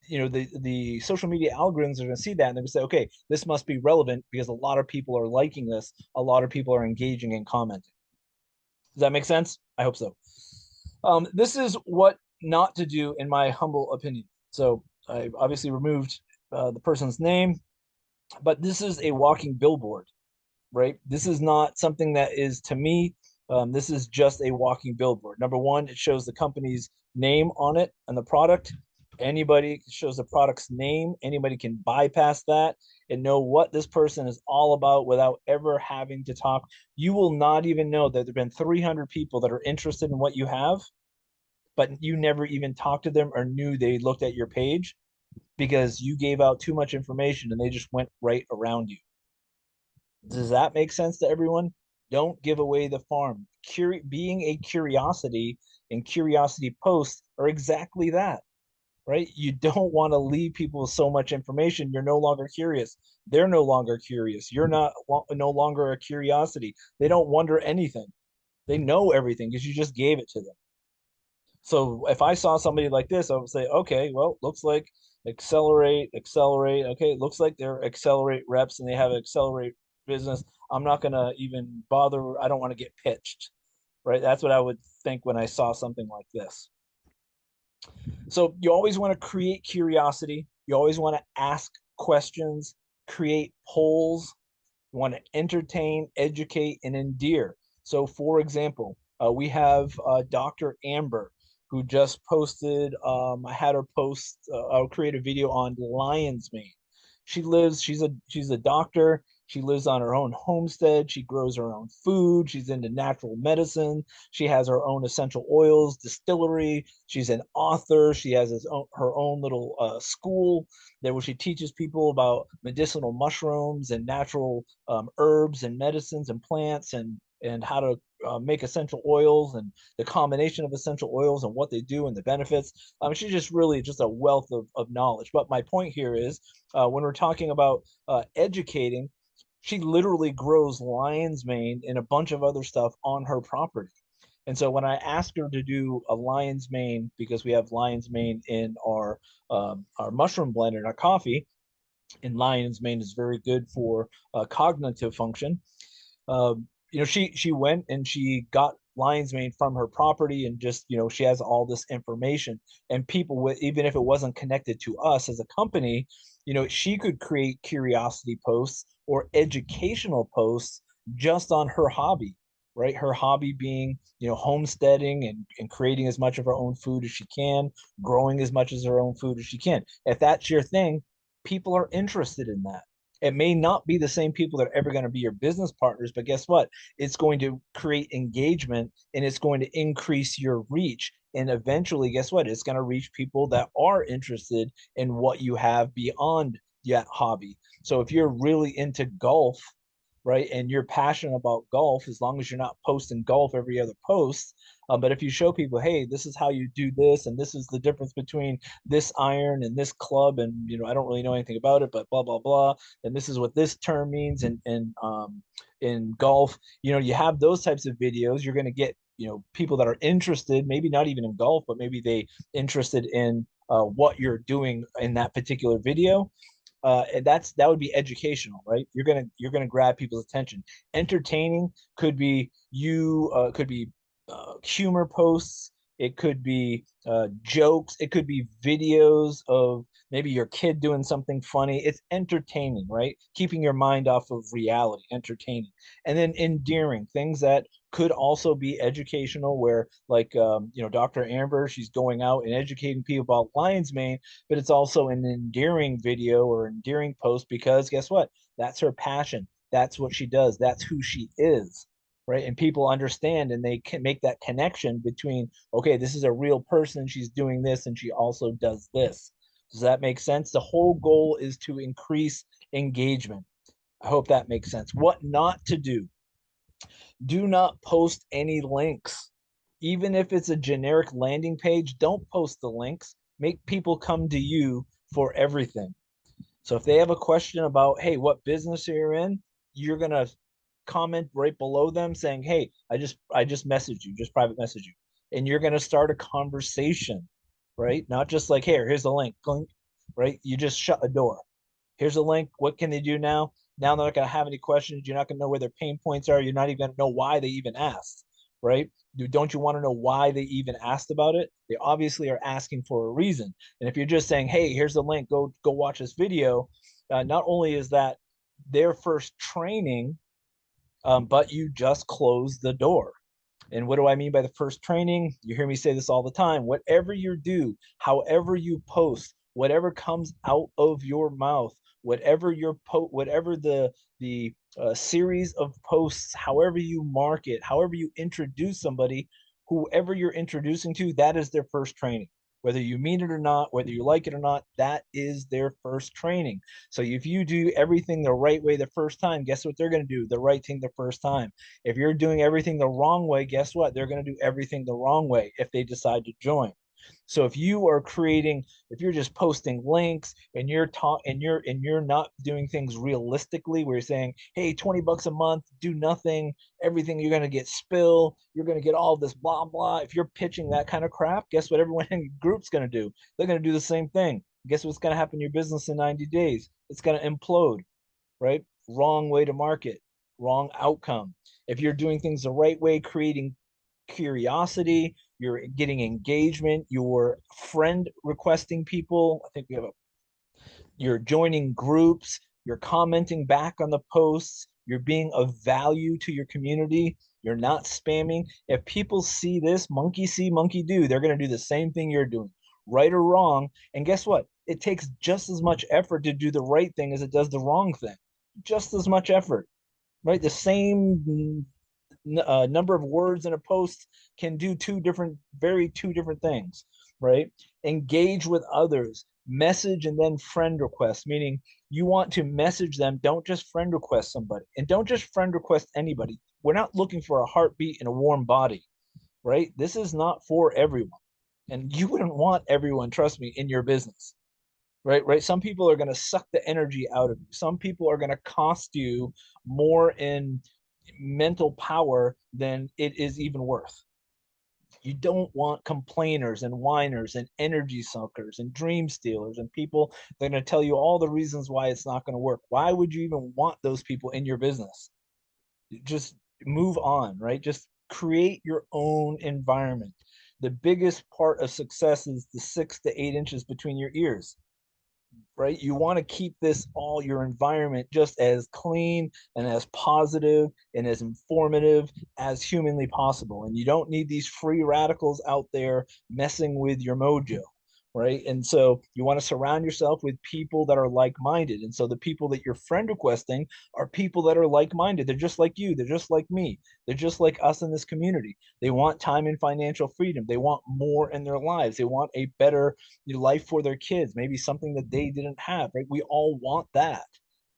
S1: The social media algorithms are going to see that and they're going to say, okay, this must be relevant because a lot of people are liking this, a lot of people are engaging and commenting. Does that make sense? I hope so. This is what not to do in my humble opinion. So I obviously removed the person's name, but this is a walking billboard, right? This is not something that is, to me, this is just a walking billboard. Number one, it shows the company's name on it and the product. Anybody shows the product's name, anybody can bypass that and know what this person is all about without ever having to talk. You will not even know that there have been 300 people that are interested in what you have, but you never even talked to them or knew they looked at your page because you gave out too much information and they just went right around you. Does that make sense to everyone? Don't give away the farm. Being a curiosity and curiosity posts are exactly that, right? You don't want to leave people with so much information. You're no longer curious. They're no longer curious. You're no longer a curiosity. They don't wonder anything. They know everything because you just gave it to them. So if I saw somebody like this, I would say, okay, well, looks like Xcelerate. Okay, it looks like they're Xcelerate reps and they have Xcelerate business. I'm not gonna even bother. I don't want to get pitched, right? That's what I would think when I saw something like this. So you always want to create curiosity. You always want to ask questions, create polls. You want to entertain, educate, and endear. So, for example, we have Dr. Amber, who just posted. I had her post. I'll create a video on lion's mane. She's a doctor. She lives on her own homestead. She grows her own food. She's into natural medicine. She has her own essential oils distillery. She's an author. She has her own little school there where she teaches people about medicinal mushrooms and natural herbs and medicines and plants and how to make essential oils and the combination of essential oils and what they do and the benefits. She's just really just a wealth of knowledge. But my point here is when we're talking about educating, she literally grows lion's mane and a bunch of other stuff on her property. And so when I asked her to do a lion's mane, because we have lion's mane in our mushroom blend in our coffee, and lion's mane is very good for cognitive function. She went and she got lion's mane from her property, and just she has all this information, and people with, even if it wasn't connected to us as a company, she could create curiosity posts or educational posts just on her hobby, right? Her hobby being homesteading and creating as much of her own food as she can, growing as much as her own food as she can. If that's your thing, people are interested in that. It may not be the same people that are ever going to be your business partners, but guess what? It's going to create engagement and it's going to increase your reach. And eventually, guess what? It's going to reach people that are interested in what you have beyond that hobby. So if you're really into golf, right, and you're passionate about golf, as long as you're not posting golf every other post, but if you show people, hey, this is how you do this, and this is the difference between this iron and this club, and I don't really know anything about it, but blah blah blah, and this is what this term means in golf. You have those types of videos, you're going to get people that are interested, maybe not even in golf, but maybe they interested in what you're doing in that particular video. And that would be educational, right? You're gonna grab people's attention. Entertaining could be humor posts. It could be jokes. It could be videos of maybe your kid doing something funny. It's entertaining, right? Keeping your mind off of reality, entertaining. And then endearing, things that could also be educational, where like Dr. Amber, she's going out and educating people about lion's mane, but it's also an endearing video or endearing post because guess what? That's her passion. That's what she does. That's who she is, right? And people understand and they can make that connection between, okay, this is a real person. She's doing this and she also does this. Does that make sense? The whole goal is to increase engagement. I hope that makes sense. What not to do: do not post any links. Even if it's a generic landing page, don't post the links. Make people come to you for everything. So if they have a question about, hey, what business are you in, you're gonna comment right below them saying, hey, I just messaged you, just private message you. And you're gonna start a conversation, right? Not just like, hey, here's the link, right? You just shut a door. Here's a link. What can they do now? Now they're not going to have any questions. You're not going to know where their pain points are. You're not even going to know why they even asked, right? Don't you want to know why they even asked about it? They obviously are asking for a reason. And if you're just saying, hey, here's the link, go watch this video, not only is that their first training, but you just closed the door. And what do I mean by the first training? You hear me say this all the time. Whatever you do, however you post, whatever comes out of your mouth, whatever the series of posts, however you market, however you introduce somebody, whoever you're introducing to, that is their first training. Whether you mean it or not, whether you like it or not, that is their first training. So if you do everything the right way the first time, guess what they're going to do? The right thing the first time. If you're doing everything the wrong way, guess what? They're going to do everything the wrong way if they decide to join. So if you're just posting links and you're not doing things realistically, where you're saying, hey, $20 a month, do nothing, everything you're gonna get spill, you're gonna get all this blah blah. If you're pitching that kind of crap, guess what everyone in your group's gonna do? They're gonna do the same thing. Guess what's gonna happen in your business in 90 days? It's gonna implode, right? Wrong way to market, wrong outcome. If you're doing things the right way, creating curiosity, you're getting engagement, you're friend requesting people. I think you're joining groups, you're commenting back on the posts, you're being of value to your community, you're not spamming. If people see this, monkey see, monkey do, they're going to do the same thing you're doing, right or wrong. And guess what? it takes just as much effort to do the right thing as it does the wrong thing. Just as much effort, right? The same number of words in a post can do two different things, right? Engage with others, message and then friend request, meaning you want to message them. Don't just friend request somebody, and don't just friend request anybody. We're not looking for a heartbeat and a warm body, right? This is not for everyone. And you wouldn't want everyone, trust me, in your business, right? Some people are going to suck the energy out of you. Some people are going to cost you more in mental power than it is even worth. You don't want complainers and whiners and energy suckers and dream stealers and people that are going to tell you all the reasons why it's not going to work. Why would you even want those people in your business? Just move on, right? Just create your own environment. The biggest part of success is the 6 to 8 inches between your ears, right? You want to keep this all your environment just as clean and as positive and as informative as humanly possible. And you don't need these free radicals out there messing with your mojo, right? And so you want to surround yourself with people that are like-minded. And so the people that you're friend requesting are people that are like-minded. They're just like you, they're just like me, they're just like us in this community. They want time and financial freedom, they want more in their lives, they want a better life for their kids, maybe something that they didn't have, right? We all want that,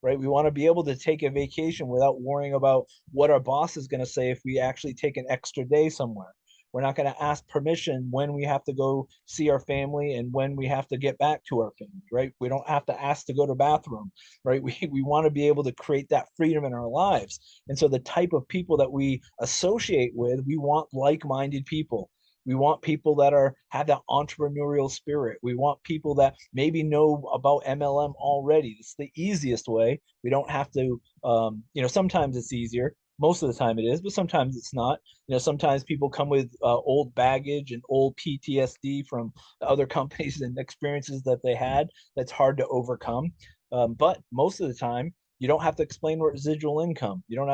S1: right? We want to be able to take a vacation without worrying about what our boss is going to say if we actually take an extra day somewhere. We're not going to ask permission when we have to go see our family and when we have to get back to our family, right? We don't have to ask to go to the bathroom, right? We want to be able to create that freedom in our lives. And so the type of people that we associate with, we want like-minded people. We want people that are have that entrepreneurial spirit. We want people that maybe know about MLM already. It's the easiest way. We don't have to, sometimes it's easier. Most of the time it is, but sometimes it's not. Sometimes people come with old baggage and old PTSD from other companies and experiences that they had that's hard to overcome. But most of the time, you don't have to explain what residual income. You don't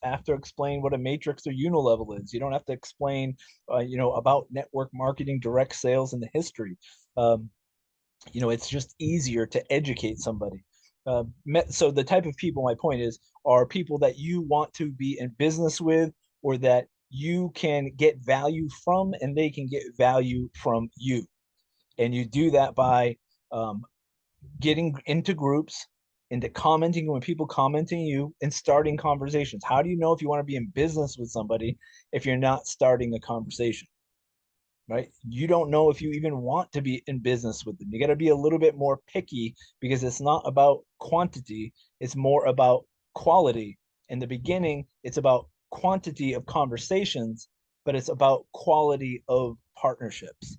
S1: have to explain what a matrix or unilevel is. You don't have to explain, about network marketing, direct sales, and the history. Um, it's just easier to educate somebody. So the type of people, my point is, are people that you want to be in business with, or that you can get value from, and they can get value from you. And you do that by um, getting into groups, into commenting when people commenting you, and starting conversations. How do you know if you want to be in business with somebody if you're not starting a conversation? Right? You don't know if you even want to be in business with them. You got to be a little bit more picky because it's not about quantity, it's more about quality. In the beginning, it's about quantity of conversations, but it's about quality of partnerships,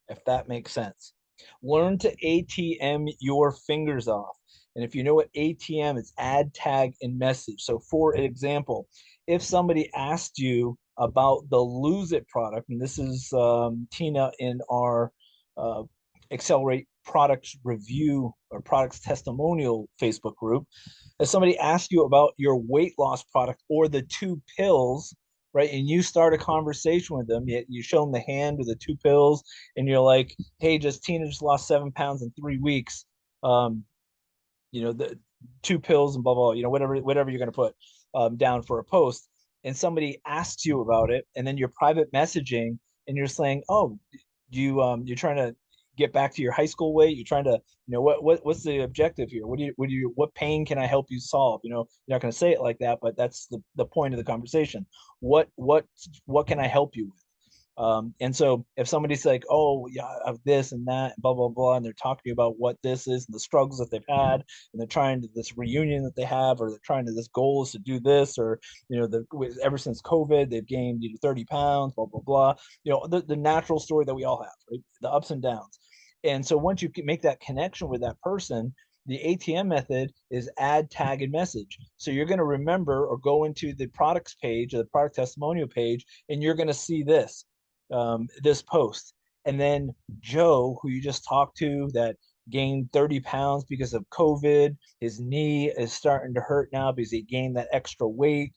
S1: if that makes sense. Learn to ATM your fingers off. And if you know what ATM is, add, tag, and message. So, for example, if somebody asked you about the Lose It product, and this is Tina in our uh, Accelerate products review or products testimonial Facebook group, if somebody asks you about your weight loss product or the two pills, right, and you start a conversation with them, you show them the hand with the two pills, and you're like, hey, Tina just lost 7 pounds in 3 weeks. Um, the two pills and blah blah, whatever you're going to put down for a post, and somebody asks you about it, and then you're private messaging, and you're saying, oh, you're trying to get back to your high school weight, you're trying to, what's the objective here, what pain can I help you solve? You're not going to say it like that, but that's the point of the conversation. What can I help you with? And so if somebody's like, oh, yeah, I have this and that, blah, blah, blah, and they're talking about what this is and the struggles that they've had, and they're trying to this reunion that they have, or they're trying to this goal is to do this, or, ever since COVID, they've gained 30 pounds, blah, blah, blah, the natural story that we all have, right? The ups and downs. And so once you make that connection with that person, the ATM method is add, tag, and message. So you're going to remember or go into the products page or the product testimonial page, and you're going to see this post. And then Joe, who you just talked to, that gained 30 pounds because of COVID. His knee is starting to hurt now because he gained that extra weight.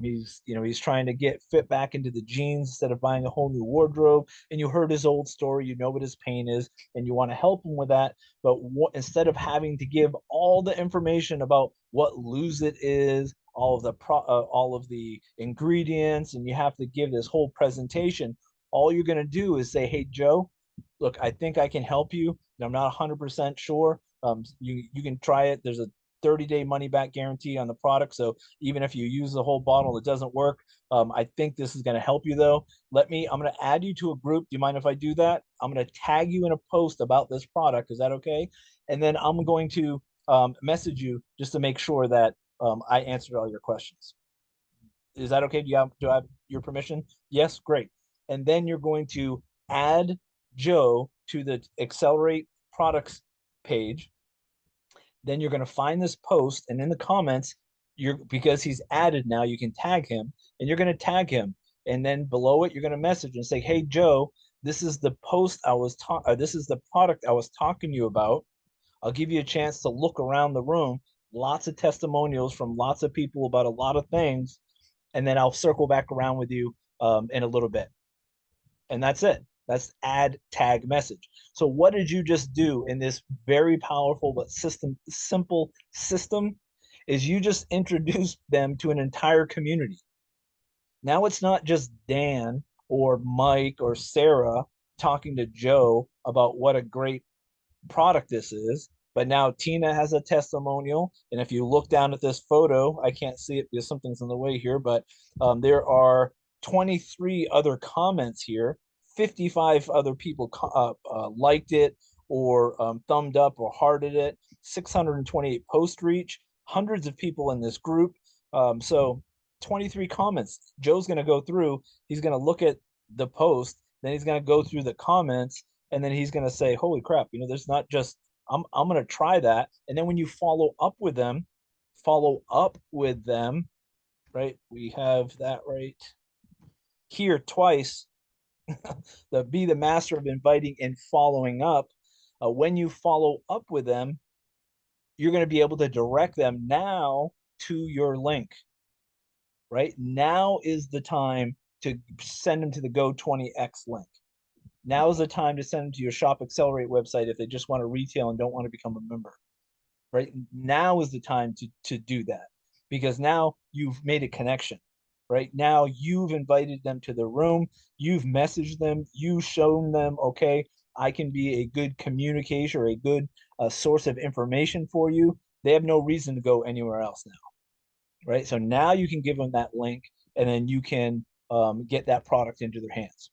S1: He's trying to get fit back into the jeans instead of buying a whole new wardrobe. And you heard his old story, you know what his pain is, and you want to help him with that. But instead of having to give all the information about what Lose It is, all of the ingredients, and you have to give this whole presentation, all you're going to do is say, "Hey, Joe, look, I think I can help you. I'm not 100% sure. You can try it. There's a 30-day money back guarantee on the product. So even if you use the whole bottle, it doesn't work. I think this is going to help you though. I'm going to add you to a group. Do you mind if I do that? I'm going to tag you in a post about this product. Is that okay? And then I'm going to message you just to make sure that I answered all your questions. Is that okay? Do I have your permission? Yes, great. And then you're going to add Joe to the Xcelerate products page. Then you're going to find this post, and in the comments, because he's added now, you can tag him, and you're going to tag him. And then below it, you're going to message and say, "Hey, Joe, this is the this is the product I was talking to you about. I'll give you a chance to look around the room. Lots of testimonials from lots of people about a lot of things, and then I'll circle back around with you in a little bit." And that's it. That's add tag message. So what did you just do in this very powerful but simple system is you just introduced them to an entire community. Now it's not just Dan or Mike or Sarah talking to Joe about what a great product this is, but now Tina has a testimonial. And if you look down at this photo, I can't see it because something's in the way here, but there are 23 other comments here. 55 other people liked it or thumbed up or hearted it. 628 post reach, hundreds of people in this group. So 23 comments. Joe's going to go through, he's going to look at the post, then he's going to go through the comments, and then he's going to say, "Holy crap, there's not just I'm going to try that." And then when you follow up with them, right? We have that right here twice. Be the master of inviting and following up. When you follow up with them, you're going to be able to direct them now to your link. Right now is the time to send them to the Go 20X link. Now is the time to send them to your Shop Accelerate website if they just want to retail and don't want to become a member. Right now is the time to do that, because now you've made a connection. Right now you've invited them to the room, you've messaged them, you've shown them, okay, I can be a good communicator or a good source of information for you. They have no reason to go anywhere else now. Right, so now you can give them that link, and then you can get that product into their hands.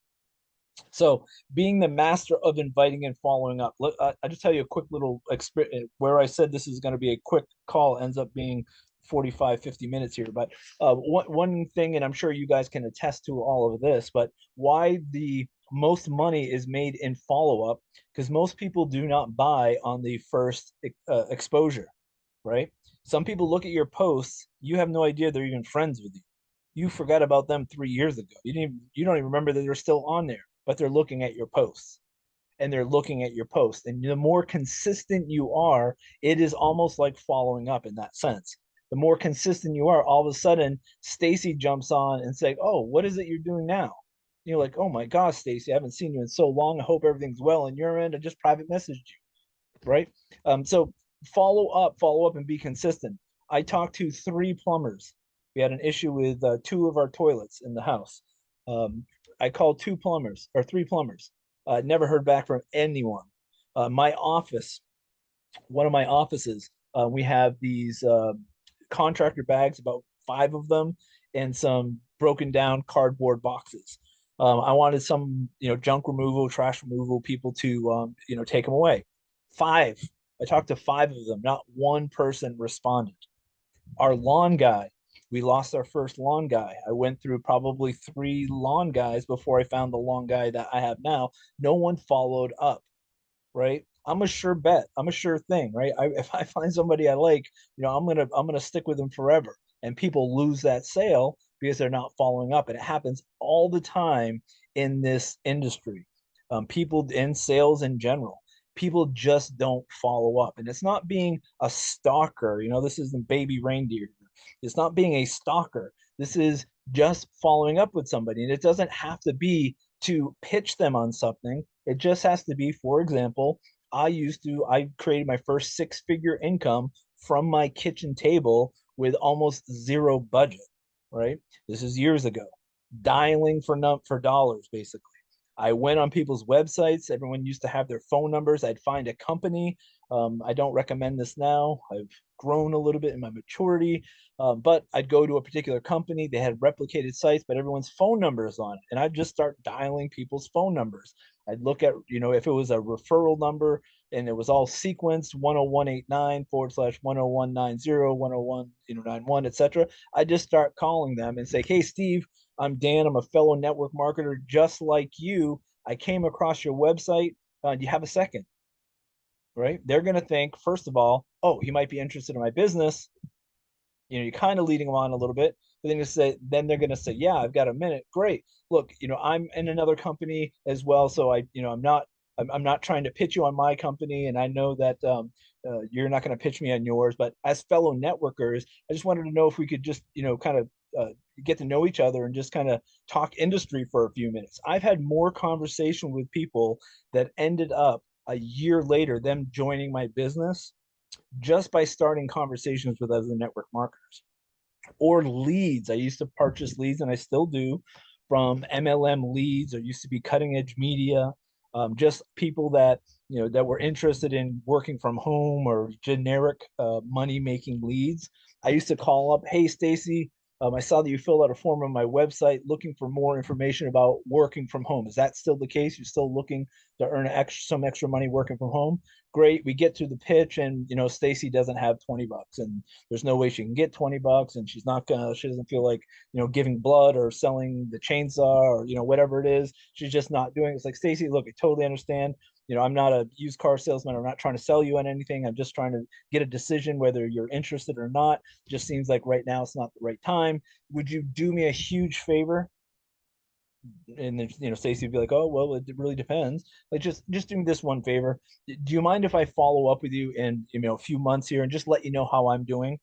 S1: So being the master of inviting and following up. I just tell you a quick little experience where I said this is going to be a quick call, ends up being 45, 50 minutes here. But one thing, and I'm sure you guys can attest to all of this, but why the most money is made in follow-up, because most people do not buy on the first exposure, right? Some people look at your posts, you have no idea they're even friends with you. You forgot about them 3 years ago. You don't even remember that they're still on there, but they're looking at your posts, and they're looking at your posts. And the more consistent you are, it is almost like following up in that sense. The more consistent you are, all of a sudden Stacy jumps on and say, "Oh, what is it you're doing now?" You're like, "Oh my gosh, Stacy, I haven't seen you in so long. I hope everything's well on your end. I just private messaged you." Right? So follow up and be consistent. I talked to 3 plumbers. We had an issue with 2 of our toilets in the house. I called 2 plumbers or 3 plumbers. Never heard back from anyone. My office, one of my offices, we have these contractor bags, about 5 of them, and some broken down cardboard boxes. I wanted some, junk removal, trash removal people to, take them away. 5. I talked to 5 of them. Not one person responded. Our lawn guy, we lost our first lawn guy. I went through probably 3 lawn guys before I found the lawn guy that I have now. No one followed up, right? I'm a sure bet. I'm a sure thing, right? If I find somebody I like, I'm gonna stick with them forever. And people lose that sale because they're not following up, and it happens all the time in this industry. People in sales in general. people just don't follow up. And it's not being a stalker. This isn't baby reindeer. It's not being a stalker. This is just following up with somebody. And it doesn't have to be to pitch them on something. It just has to be, for example, I created my first six-figure income from my kitchen table with almost zero budget, right? This is years ago. Dialing for dollars, basically. I went on people's websites. Everyone used to have their phone numbers. I'd find a company. I don't recommend this now. I've grown a little bit in my maturity, but I'd go to a particular company. They had replicated sites, but everyone's phone number is on it. And I'd just start dialing people's phone numbers. I'd look at, if it was a referral number and it was all sequenced 10189 forward slash 10190, 101, 91, etc. I'd just start calling them and say, hey, Steve, I'm Dan. I'm a fellow network marketer just like you. I came across your website. Do you have a second? Right? They're going to think, first of all, oh, he might be interested in my business. You're kind of leading them on a little bit, but then they're going to say, yeah, I've got a minute. Great. Look, I'm in another company as well. So I'm not trying to pitch you on my company. And I know that you're not going to pitch me on yours, but as fellow networkers, I just wanted to know if we could just, kind of get to know each other and just kind of talk industry for a few minutes. I've had more conversation with people that ended up a year later, them joining my business just by starting conversations with other network marketers or leads. I used to purchase leads, and I still do, from MLM leads, or used to be cutting edge media, just people that that were interested in working from home or generic money making leads. I used to call up, hey Stacy, I saw that you filled out a form on my website looking for more information about working from home. Is that still the case? You're still looking to earn some extra money working from home? Great. We get to the pitch, and Stacy doesn't have $20, and there's no way she can get $20, and she doesn't feel like giving blood or selling the chainsaw or whatever it is. She's just not doing it. It's like, Stacy, look, I totally understand. I'm not a used car salesman. I'm not trying to sell you on anything. I'm just trying to get a decision whether you're interested or not. Just seems like right now it's not the right time. Would you do me a huge favor? And then Stacy would be like, oh well, it really depends. Like, just do me this one favor. Do you mind if I follow up with you in a few months here and just let you know how I'm doing?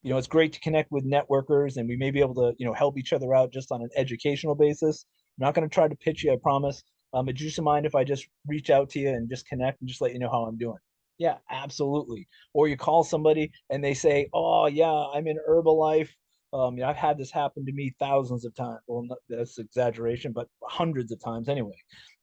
S1: It's great to connect with networkers, and we may be able to help each other out just on an educational basis. I'm not going to try to pitch you, I promise. But do you mind if I just reach out to you and just connect and just let you know how I'm doing? Yeah, absolutely. Or you call somebody and they say, oh yeah, I'm in Herbalife. I've had this happen to me thousands of times. Well, that's exaggeration, but hundreds of times anyway.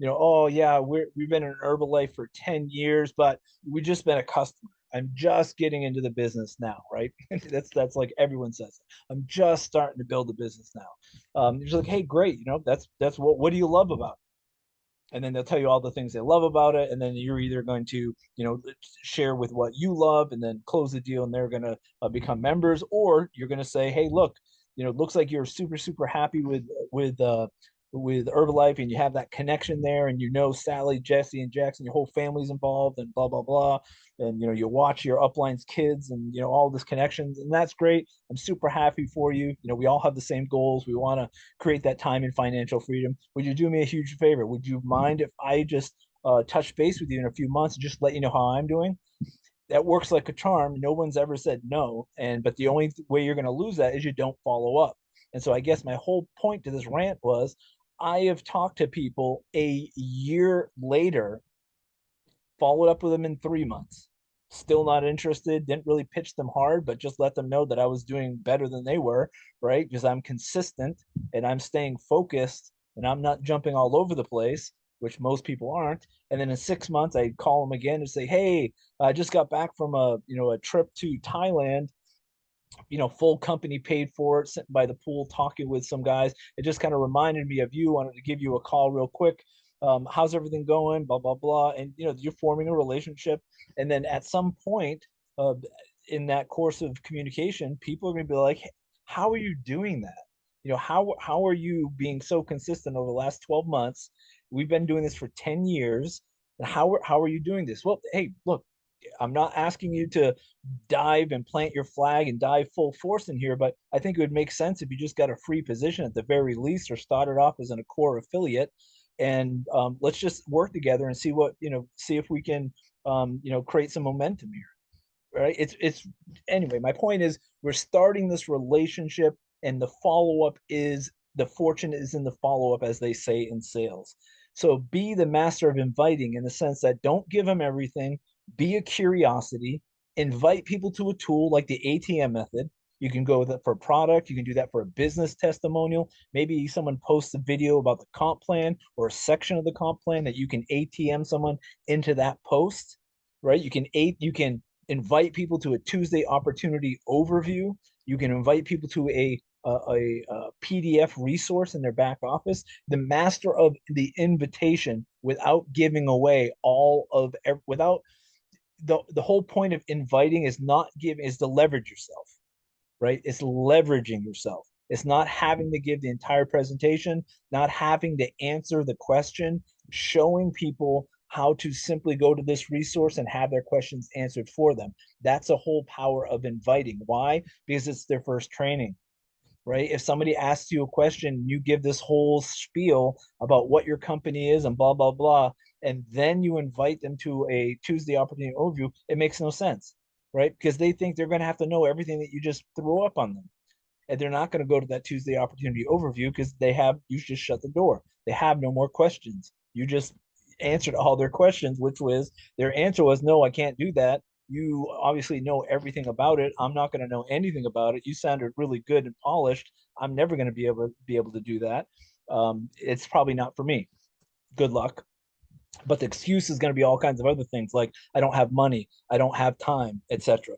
S1: Oh yeah, we've been in Herbalife for 10 years, but we've just been a customer. I'm just getting into the business now, right? That's like everyone says it. I'm just starting to build a business now. You're just like, hey, great, that's what do you love about it? And then they'll tell you all the things they love about it, and then you're either going to share with what you love and then close the deal, and they're going to become members, or you're going to say, hey, look, it looks like you're super super happy with Herbalife, and you have that connection there, and Sally, Jesse, and Jackson, your whole family's involved, and blah blah blah, and you watch your upline's kids, and all this connections, and that's great. I'm super happy for you. We all have the same goals. We want to create that time and financial freedom. Would you do me a huge favor? Would you mind if I just touch base with you in a few months and just let you know how I'm doing? That works like a charm. No one's ever said no, but the only way you're going to lose that is you don't follow up. And so I guess my whole point to this rant was, I have talked to people a year later, followed up with them in 3 months, still not interested, didn't really pitch them hard, but just let them know that I was doing better than they were, right? Because I'm consistent and I'm staying focused and I'm not jumping all over the place, which most people aren't. And then in 6 months, I'd call them again and say, hey, I just got back from a trip to Thailand, full company paid for it, sitting by the pool talking with some guys. It just kind of reminded me of you. Wanted to give you a call real quick. How's everything going? Blah blah blah. And you're forming a relationship, and then at some point uh, in that course of communication, people are going to be like, "How are you doing that? How are you being so consistent over the last 12 months? We've been doing this for 10 years. And how are you doing this? Well, hey, look, I'm not asking you to dive and plant your flag and dive full force in here, but I think it would make sense if you just got a free position at the very least, or started off as a core affiliate. and let's just work together and see what, see if we can, create some momentum here, right? It's anyway. My point is, we're starting this relationship, and the follow up is the fortune is in the follow up, as they say in sales. So be the master of inviting, in the sense that don't give them everything. Be a curiosity. Invite people to a tool like the ATM method. You can go with it for a product. You can do that for a business testimonial. Maybe someone posts a video about the comp plan or a section of the comp plan that you can ATM someone into that post, right? You can invite people to a Tuesday opportunity overview. You can invite people to a PDF resource in their back office. The master of the invitation without giving away all of, without the whole point of inviting is not giving, is to leverage yourself, right? It's leveraging yourself. It's not having to give the entire presentation, not having to answer the question, showing people how to simply go to this resource and have their questions answered for them. That's a whole power of inviting. Why? Because it's their first training, right? If somebody asks you a question, you give this whole spiel about what your company is and blah, blah, blah, and then you invite them to a Tuesday opportunity overview, it makes no sense, right? Because they think they're going to have to know everything that you just throw up on them. And they're not going to go to that Tuesday opportunity overview because you just shut the door. They have no more questions. You just answered all their questions, which was, their answer was, no, I can't do that. You obviously know everything about it. I'm not going to know anything about it. You sounded really good and polished. I'm never going to be able to do that. It's probably not for me. Good luck. But the excuse is going to be all kinds of other things, like I don't have money, I don't have time, etc.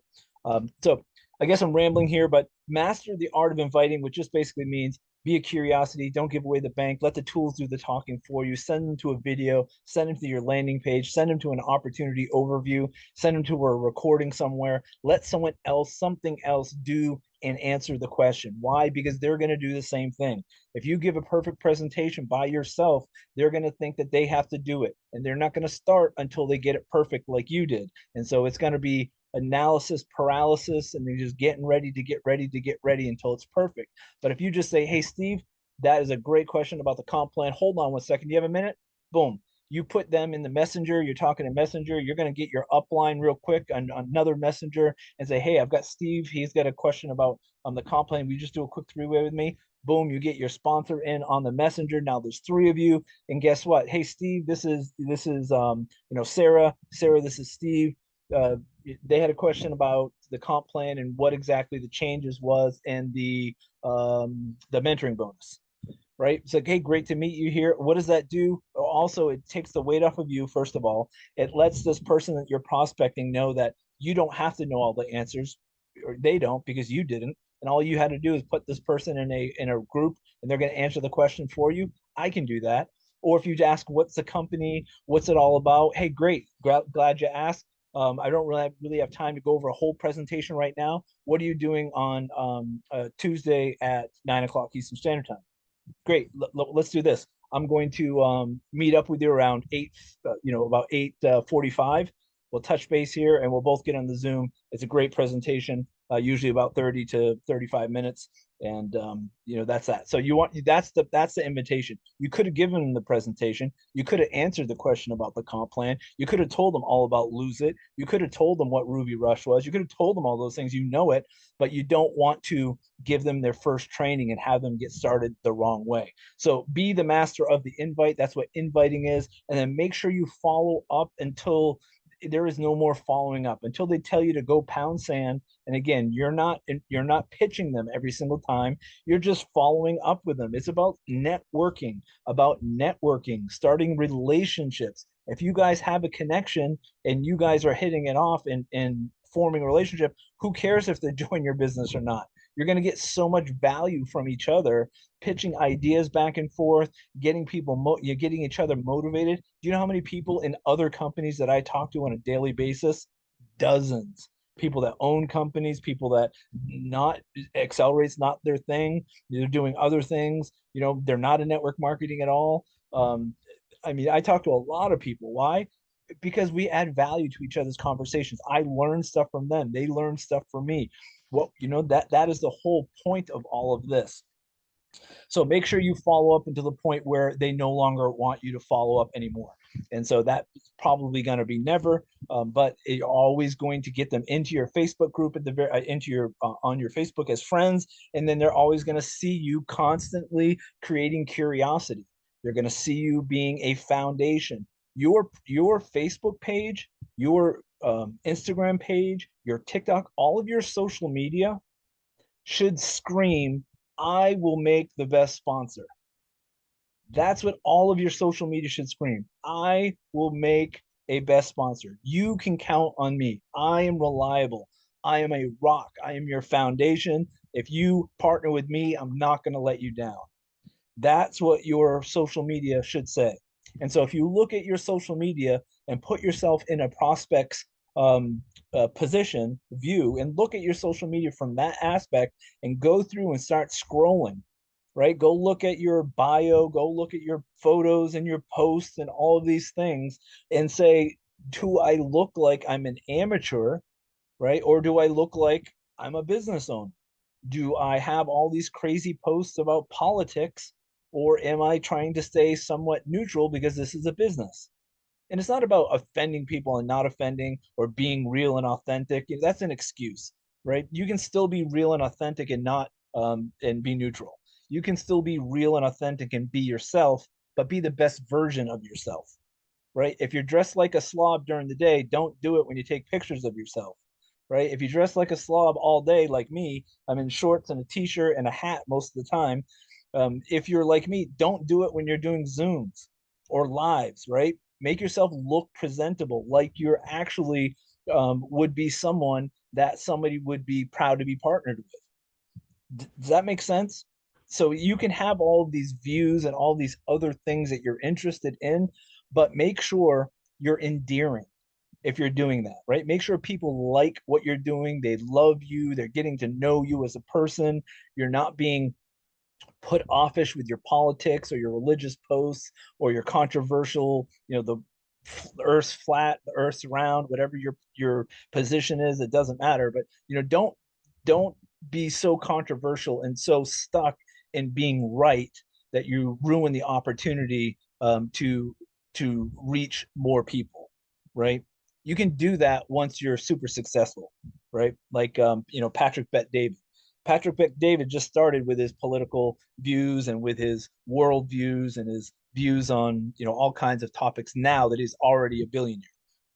S1: So I guess I'm rambling here, but master the art of inviting, which just basically means be a curiosity, don't give away the bank, let the tools do the talking for you. Send them to a video, send them to your landing page, send them to an opportunity overview, send them to a recording somewhere. Let someone else, something else, do and answer the question. Why? Because they're going to do the same thing. If you give a perfect presentation by yourself, they're going to think that they have to do it, and they're not going to start until they get it perfect like you did. And so it's going to be analysis paralysis, and they're just getting ready to get ready to get ready until it's perfect. But if you just say, hey Steve, that is a great question about the comp plan, hold on 1 second, do you have a minute? Boom, you put them in the messenger, you're talking to messenger, you're going to get your upline real quick on another messenger and say, hey, I've got Steve, he's got a question about the comp plan, we just do a quick three-way with me. Boom, you get your sponsor in on the messenger. Now there's three of you, and guess what? Hey Steve, this is Sarah, this is Steve. uh, they had a question about the comp plan and what exactly the changes was, and the mentoring bonus, right? It's like, hey, great to meet you here. What does that do? Also, it takes the weight off of you. First of all, it lets this person that you're prospecting know that you don't have to know all the answers, or they don't, because you didn't. And all you had to do is put this person in a group, and they're going to answer the question for you. I can do that. Or if you ask, what's the company? What's it all about? Hey, great. Glad you asked. I don't really have time to go over a whole presentation right now. What are you doing on Tuesday at 9 o'clock Eastern Standard Time? Great. Let's do this. I'm going to meet up with you around about 8:45. We'll touch base here, and we'll both get on the Zoom. It's a great presentation, usually about 30 to 35 minutes, and that's that. So that's the invitation. You could have given them the presentation. You could have answered the question about the comp plan. You could have told them all about Lose It. You could have told them what Ruby Rush was. You could have told them all those things. You know it, but you don't want to give them their first training and have them get started the wrong way. So be the master of the invite. That's what inviting is. And then make sure you follow up until there is no more following up, until they tell you to go pound sand. And again, you're not pitching them every single time. You're just following up with them. It's about networking, starting relationships. If you guys have a connection and you guys are hitting it off and forming a relationship, who cares if they join your business or not? You're going to get so much value from each other, pitching ideas back and forth, you're getting each other motivated. Do you know how many people in other companies that I talk to on a daily basis? Dozens. People that own companies, people that not Xcelerate's not their thing. They're doing other things. They're not in network marketing at all. I mean, I talk to a lot of people. Why? Because we add value to each other's conversations. I learn stuff from them. They learn stuff from me. That is the whole point of all of this. So make sure you follow up until the point where they no longer want you to follow up anymore. And so that's probably going to be never, but you're always going to get them into your Facebook group at the very into your on your Facebook as friends, and then they're always going to see you constantly creating curiosity. They're going to see you being a foundation. Your Facebook page, your Instagram page, your TikTok, all of your social media should scream, I will make the best sponsor. That's what all of your social media should scream. I will make a best sponsor. You can count on me. I am reliable. I am a rock. I am your foundation. If you partner with me, I'm not going to let you down. That's what your social media should say. And so if you look at your social media and put yourself in a prospect's position, view, and look at your social media from that aspect and go through and start scrolling, right? Go look at your bio, go look at your photos and your posts and all of these things and say, do I look like I'm an amateur, right? Or do I look like I'm a business owner? Do I have all these crazy posts about politics, or am I trying to stay somewhat neutral because this is a business? And it's not about offending people and not offending or being real and authentic. That's an excuse, right? You can still be real and authentic and not and be neutral. You can still be real and authentic and be yourself, but be the best version of yourself, right? If you're dressed like a slob during the day, don't do it when you take pictures of yourself, right? If you dress like a slob all day, like me, I'm in shorts and a t-shirt and a hat most of the time. If you're like me, don't do it when you're doing Zooms or lives, right? Make yourself look presentable, like you're actually would be someone that somebody would be proud to be partnered with. Does that make sense? So you can have all of these views and all these other things that you're interested in, but make sure you're endearing if you're doing that, right? Make sure people like what you're doing. They love you. They're getting to know you as a person. You're not being put offish with your politics or your religious posts or your controversial, the earth's flat, the earth's round, whatever your position is, it doesn't matter. But don't be so controversial and so stuck in being right that you ruin the opportunity to reach more people, right? You can do that once you're super successful, right? Like Patrick Bet David. Patrick Bet David just started with his political views and with his world views and his views on all kinds of topics. Now that he's already a billionaire,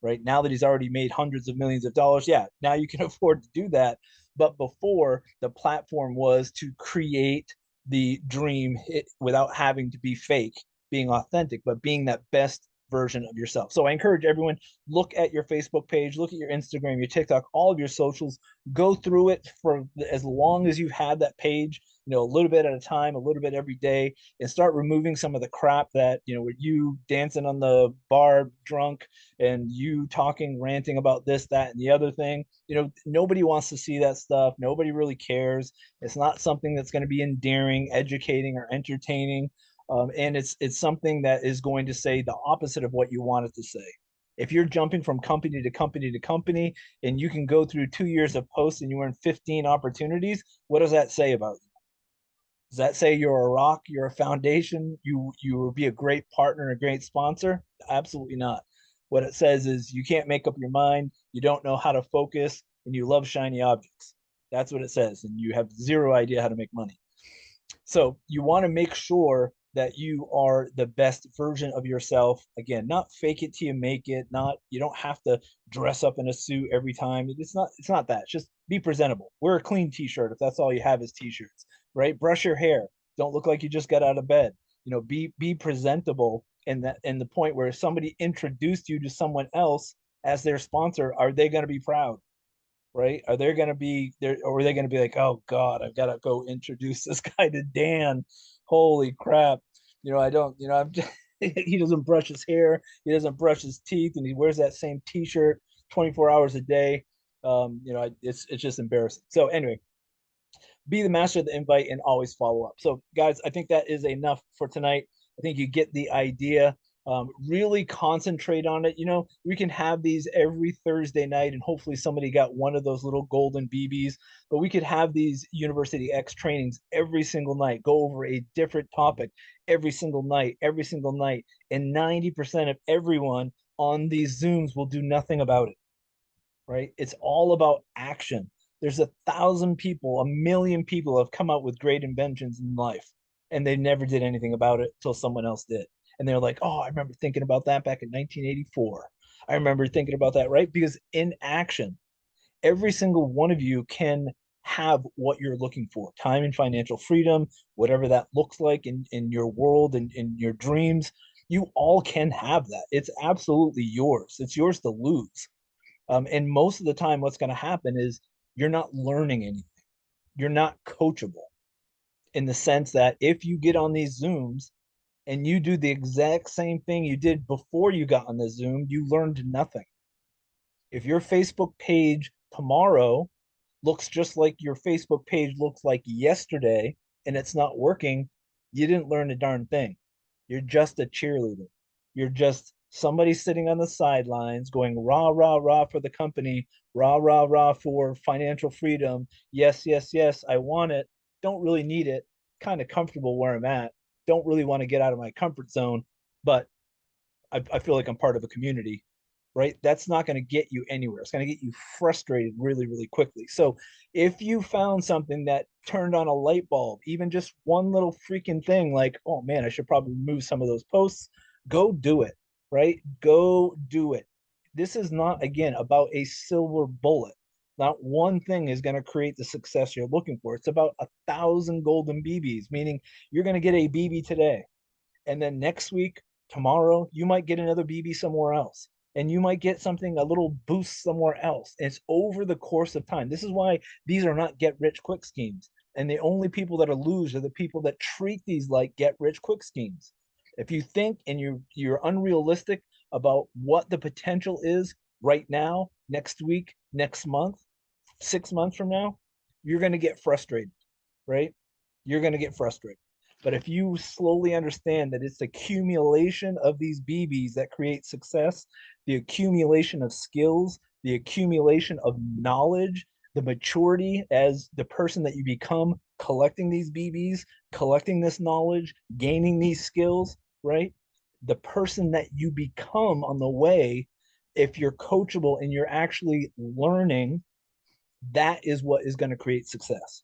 S1: right? Now that he's already made hundreds of millions of dollars, yeah, now you can afford to do that. But before, the platform was to create the dream without having to be fake, being authentic, but being that best version of yourself. So I encourage everyone, look at your Facebook page, look at your Instagram, your TikTok, all of your socials, go through it for as long as you've had that page, a little bit at a time, a little bit every day, and start removing some of the crap that, with you dancing on the bar drunk and you talking, ranting about this, that, and the other thing. Nobody wants to see that stuff. Nobody really cares. It's not something that's going to be endearing, educating, or entertaining. And it's something that is going to say the opposite of what you want it to say. If you're jumping from company to company to company and you can go through 2 years of posts and you earn 15 opportunities, what does that say about you? Does that say you're a rock, you're a foundation, you will be a great partner, a great sponsor? Absolutely not. What it says is you can't make up your mind, you don't know how to focus, and you love shiny objects. That's what it says, and you have zero idea how to make money. So you want to make sure that you are the best version of yourself. Again, not fake it till you make it. Not you don't have to dress up in a suit every time. It's not that. It's just be presentable. Wear a clean t-shirt if that's all you have is t-shirts, right? Brush your hair. Don't look like you just got out of bed. Be presentable in the point where if somebody introduced you to someone else as their sponsor, are they going to be proud? Right? Are they going to be there, or are they going to be like, oh God, I've got to go introduce this guy to Dan? Holy crap! I don't. I'm just, he doesn't brush his hair, he doesn't brush his teeth, and he wears that same T-shirt 24 hours a day. It's just embarrassing. So anyway, be the master of the invite and always follow up. So guys, I think that is enough for tonight. I think you get the idea. Really concentrate on it. We can have these every Thursday night, and hopefully somebody got one of those little golden BBs. But we could have these University X trainings every single night, go over a different topic every single night. And 90% of everyone on these Zooms will do nothing about it, right? It's all about action. There's 1,000 people, 1,000,000 people have come out with great inventions in life, and they never did anything about it until someone else did. And they're like, oh, I remember thinking about that back in 1984. I remember thinking about that, right? Because in action, every single one of you can have what you're looking for, time and financial freedom, whatever that looks like in your world and in your dreams. You all can have that. It's absolutely yours. It's yours to lose. And most of the time, what's going to happen is you're not learning anything. You're not coachable in the sense that if you get on these Zooms and you do the exact same thing you did before you got on the Zoom, you learned nothing. If your Facebook page tomorrow looks just like your Facebook page looks like yesterday and it's not working, you didn't learn a darn thing. You're just a cheerleader. You're just somebody sitting on the sidelines going rah, rah, rah for the company, rah, rah, rah for financial freedom. Yes, yes, yes, I want it. Don't really need it. Kind of comfortable where I'm at. Don't really want to get out of my comfort zone, but I feel like I'm part of a community, right? That's not going to get you anywhere. It's going to get you frustrated really, really quickly. So if you found something that turned on a light bulb, even just one little freaking thing like, oh man, I should probably remove some of those posts, go do it, right? Go do it. This is not, again, about a silver bullet. Not one thing is going to create the success you're looking for. It's about 1,000 golden BBs, meaning you're going to get a BB today, and then next week, tomorrow, you might get another BB somewhere else. And you might get something, a little boost somewhere else. And it's over the course of time. This is why these are not get rich quick schemes. And the only people that are lose are the people that treat these like get rich quick schemes. If you think and you're unrealistic about what the potential is right now, next week, next month, 6 months from now, you're going to get frustrated, right? You're going to get frustrated. But if you slowly understand that it's the accumulation of these BBs that create success, the accumulation of skills, the accumulation of knowledge, the maturity as the person that you become collecting these BBs, collecting this knowledge, gaining these skills, right? The person that you become on the way, if you're coachable and you're actually learning, that is what is going to create success.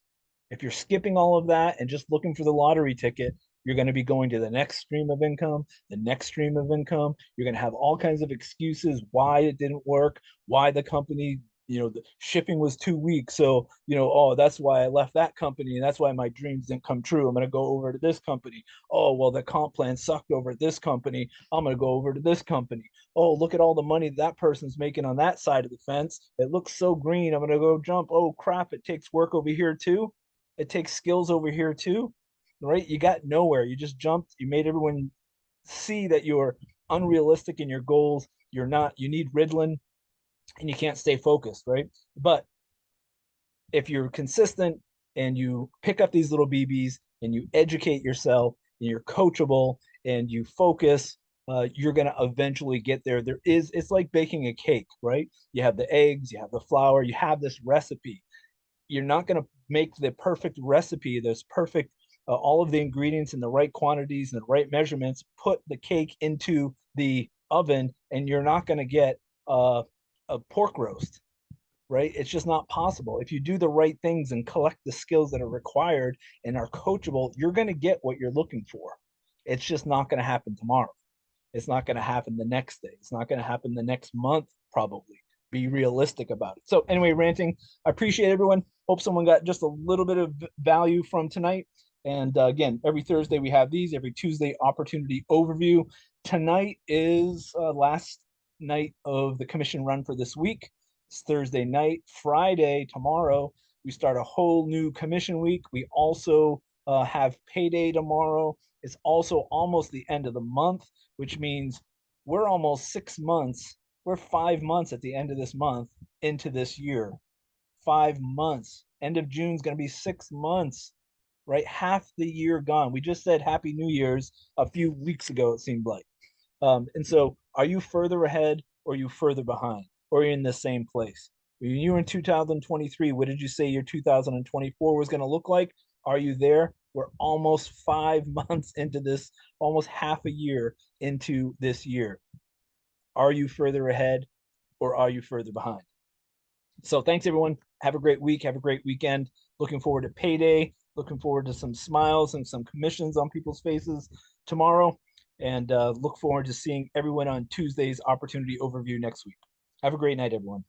S1: If you're skipping all of that and just looking for the lottery ticket, you're going to be going to the next stream of income, the next stream of income. You're going to have all kinds of excuses why it didn't work, why the company, the shipping was too weak. So, oh, that's why I left that company. And that's why my dreams didn't come true. I'm going to go over to this company. Oh, well, the comp plan sucked over at this company. I'm going to go over to this company. Oh, look at all the money that person's making on that side of the fence. It looks so green. I'm going to go jump. Oh, crap. It takes work over here too. It takes skills over here too, right? You got nowhere. You just jumped. You made everyone see that you're unrealistic in your goals. You're not. You need Ritalin, and you can't stay focused, right? But if you're consistent and you pick up these little BBs and you educate yourself and you're coachable and you focus, you're going to eventually get there. It's like baking a cake, right? You have the eggs, you have the flour, you have this recipe. You're not going to make the perfect recipe, this perfect, all of the ingredients in the right quantities and the right measurements, put the cake into the oven, and you're not going to get a pork roast, right? It's just not possible. If you do the right things and collect the skills that are required and are coachable, you're going to get what you're looking for. It's just not going to happen tomorrow. It's not going to happen the next day. It's not going to happen the next month, probably. Be realistic about it. So, anyway, ranting, I appreciate everyone. Hope someone got just a little bit of value from tonight. And again, every Thursday we have these, every Tuesday, opportunity overview. Tonight is last night of the commission run for this week. It's Thursday night. Friday, tomorrow, we start a whole new commission week. We also have payday tomorrow. It's also almost the end of the month, which means we're almost 6 months. We're 5 months at the end of this month into this year. 5 months. End of June is going to be 6 months, right? Half the year gone. We just said Happy New Year's a few weeks ago, it seemed like. And so are you further ahead or are you further behind? Or are you in the same place? When you were in 2023, what did you say your 2024 was going to look like? Are you there? We're almost 5 months into this, almost half a year into this year. Are you further ahead or are you further behind? So thanks everyone. Have a great week. Have a great weekend. Looking forward to payday. Looking forward to some smiles and some commissions on people's faces tomorrow. And look forward to seeing everyone on Tuesday's opportunity overview next week. Have a great night, everyone.